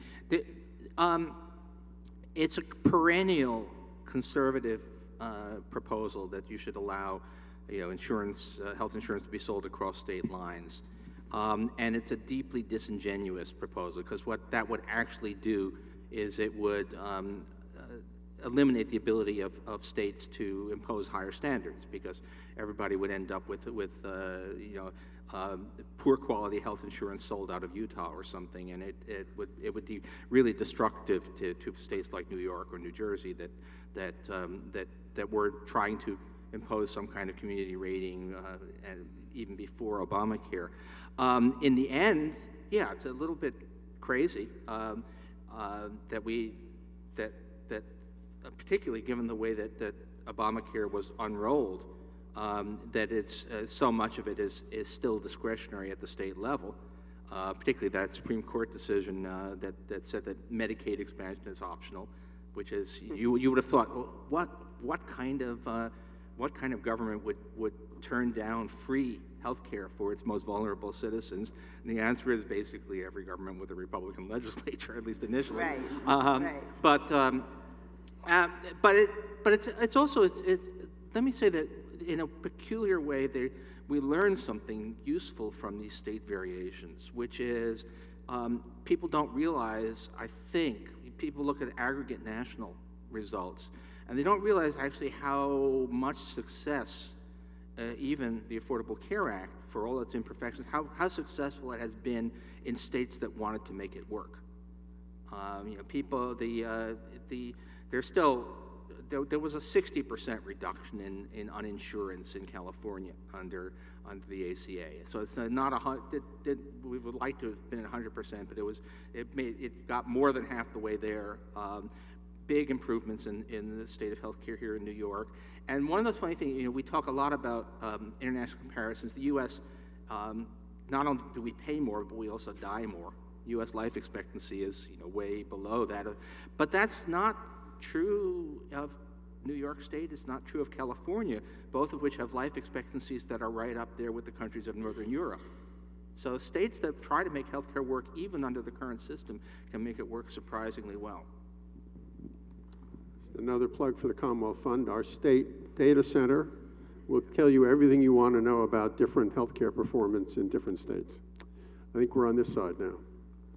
It's a perennial conservative proposal that you should allow, you know, insurance, health insurance to be sold across state lines. And it's a deeply disingenuous proposal because what that would actually do is it would eliminate the ability of states to impose higher standards because everybody would end up with you know, poor quality health insurance sold out of Utah or something, and it would be really destructive to states like New York or New Jersey that were trying to impose some kind of community rating and even before Obamacare. In the end, yeah, it's a little bit crazy that particularly given the way that Obamacare was unrolled, that it's so much of it is still discretionary at the state level, particularly that Supreme Court decision that said that Medicaid expansion is optional, which is you would have thought, well, what kind of government would turn down free health care for its most vulnerable citizens? And the answer is basically every government with a Republican legislature, at least initially. Right. Right. But it's also let me say that in a peculiar way we learn something useful from these state variations, which is people don't realize, I think, people look at aggregate national results, and they don't realize actually how much success even the Affordable Care Act, for all its imperfections, how successful it has been in states that wanted to make it work. You know, people, there's still, there was a 60% reduction in uninsurance in California under the ACA. So it's not we would like to have been 100%, but it got more than half the way there. Big improvements in the state of healthcare here in New York. And one of those funny things, you know, we talk a lot about international comparisons. The U.S., not only do we pay more, but we also die more. U.S. life expectancy is, you know, way below that. But that's not true of New York State. It's not true of California, both of which have life expectancies that are right up there with the countries of Northern Europe. So states that try to make healthcare work even under the current system can make it work surprisingly well. Another plug for the Commonwealth Fund. Our state data center will tell you everything you want to know about different healthcare performance in different states. I think we're on this side now.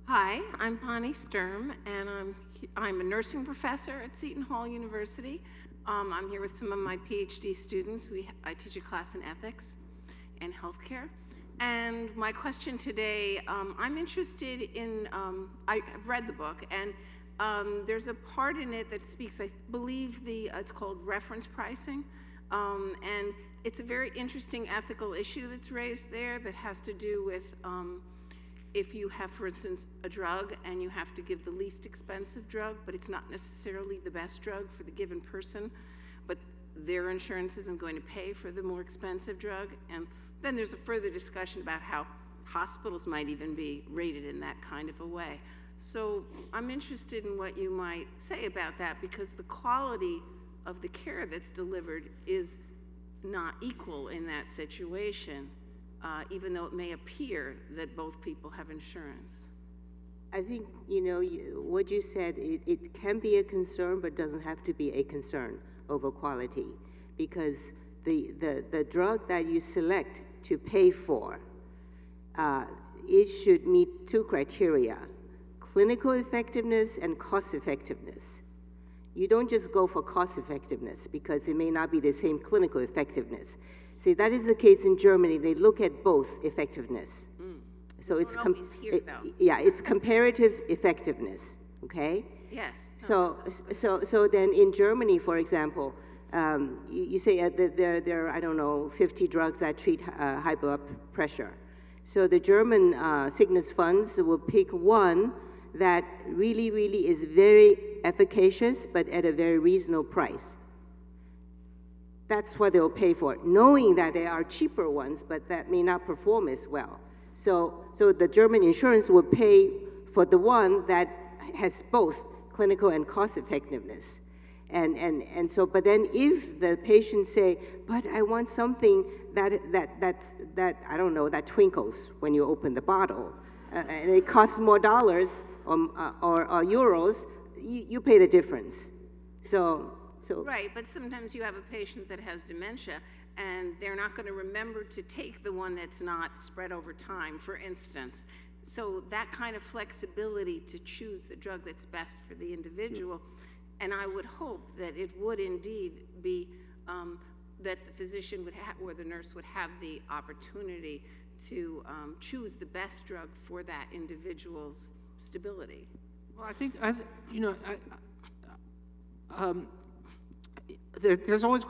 Hi, I'm Bonnie Sturm, and I'm a nursing professor at Seton Hall University. I'm here with some of my PhD students. I teach a class in ethics and healthcare. And my question today, I'm interested in, I've read the book, and there's a part in it that speaks, I believe it's called reference pricing. And it's a very interesting ethical issue that's raised there that has to do with if you have, for instance, a drug and you have to give the least expensive drug, but it's not necessarily the best drug for the given person, but their insurance isn't going to pay for the more expensive drug. And then there's a further discussion about how hospitals might even be rated in that kind of a way. So I'm interested in what you might say about that, because the quality of the care that's delivered is not equal in that situation, even though it may appear that both people have insurance. I think, what you said, it can be a concern, but doesn't have to be a concern over quality, because the drug that you select to pay for, it should meet two criteria: clinical effectiveness and cost effectiveness. You don't just go for cost effectiveness because it may not be the same clinical effectiveness. See, that is the case in Germany. They look at both effectiveness. So it's it's comparative effectiveness. Okay. Yes. So then in Germany, for example, you say there are, I don't know, 50 drugs that treat high blood pressure. So the German sickness funds will pick one that really is very efficacious, but at a very reasonable price. That's what they'll pay for, knowing that there are cheaper ones, but that may not perform as well. So the German insurance will pay for the one that has both clinical and cost effectiveness. And so, but then if the patient say, but I want something that I don't know, that twinkles when you open the bottle, and it costs more dollars or euros, you pay the difference. So right, but sometimes you have a patient that has dementia, and they're not going to remember to take the one that's not spread over time, for instance. So that kind of flexibility to choose the drug that's best for the individual, and I would hope that it would indeed be that the physician would have, or the nurse would have the opportunity to choose the best drug for that individual's stability. Well, I think, there's always,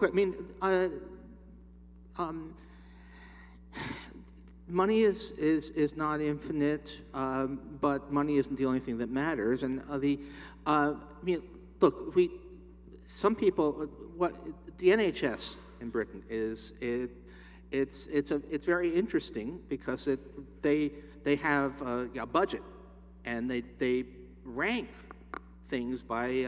money is not infinite, but money isn't the only thing that matters. And look, some people, the NHS in Britain it's very interesting because they have a budget, and they rank things by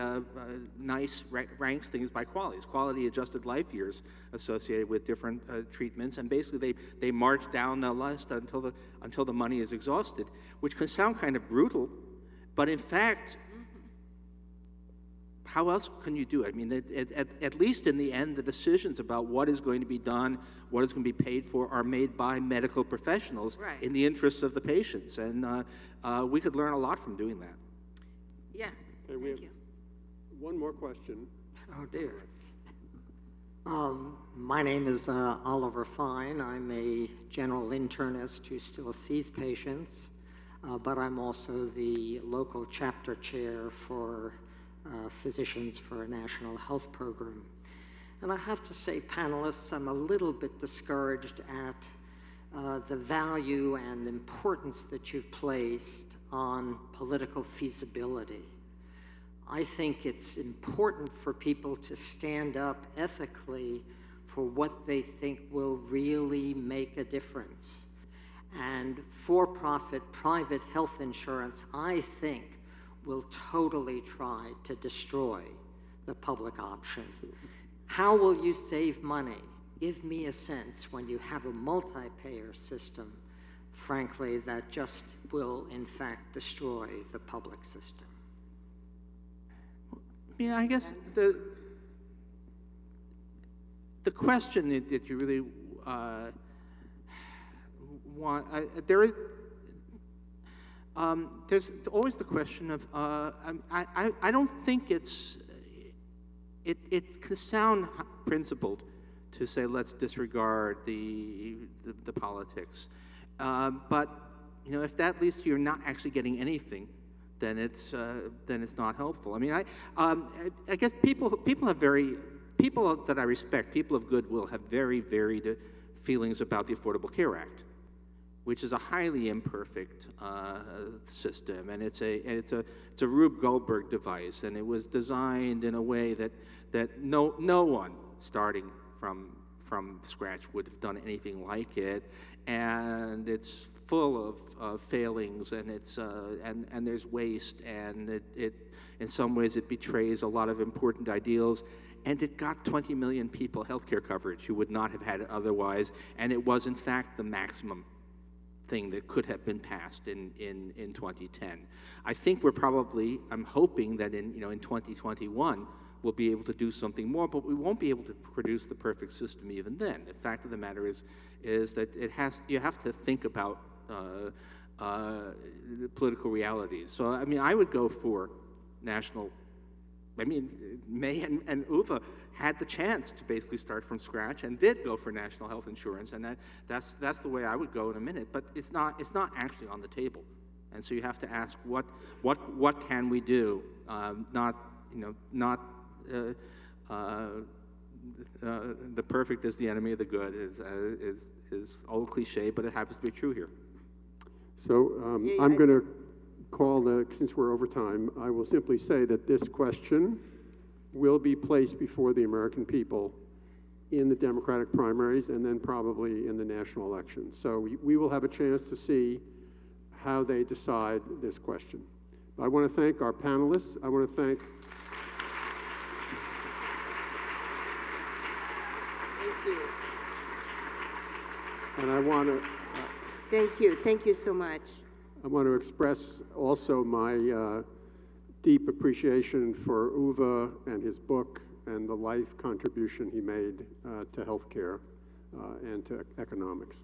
ranks things by quality adjusted life years associated with different treatments, and basically they march down the list until the money is exhausted, which can sound kind of brutal, but in fact, how else can you do it? I mean, at least in the end, the decisions about what is going to be done, what is going to be paid for, are made by medical professionals in the interests of the patients, and we could learn a lot from doing that. Yes. Okay, we have one more question. Oh, dear. My name is Oliver Fine. I'm a general internist who still sees patients, but I'm also the local chapter chair for Physicians for a National Health Program. And I have to say, panelists, I'm a little bit discouraged at the value and importance that you've placed on political feasibility. I think it's important for people to stand up ethically for what they think will really make a difference. And for-profit private health insurance, I think, will totally try to destroy the public option. How will you save money? Give me a sense when you have a multi-payer system, frankly, that just will, in fact, destroy the public system. Yeah, I guess the question that you really want, there is, there's always the question of, I don't think it can sound principled to say let's disregard the politics, but if that leads to you're not actually getting anything, then it's not helpful. I mean, I guess people that I respect, people of goodwill, have very varied feelings about the Affordable Care Act, which is a highly imperfect system, and it's a Rube Goldberg device, and it was designed in a way that no one starting from scratch would have done anything like it, and it's full of failings, and and there's waste, and it in some ways it betrays a lot of important ideals. And it got 20 million people healthcare coverage who would not have had it otherwise, and it was in fact the maximum thing that could have been passed in 2010. I think I'm hoping that in 2021 we'll be able to do something more, but we won't be able to produce the perfect system even then. The fact of the matter is that you have to think about political realities. So I mean, I would go for national. I mean, May and Uwe had the chance to basically start from scratch and did go for national health insurance, and that's the way I would go in a minute. But it's not actually on the table, and so you have to ask what can we do? The perfect is the enemy of the good is old cliche, but it happens to be true here. So I'm going to call since we're over time, I will simply say that this question will be placed before the American people in the Democratic primaries and then probably in the national election. So we will have a chance to see how they decide this question. I want to thank our panelists. I want to thank and I want to Thank you so much. I want to express also my deep appreciation for Uwe and his book and the life contribution he made to healthcare and to economics.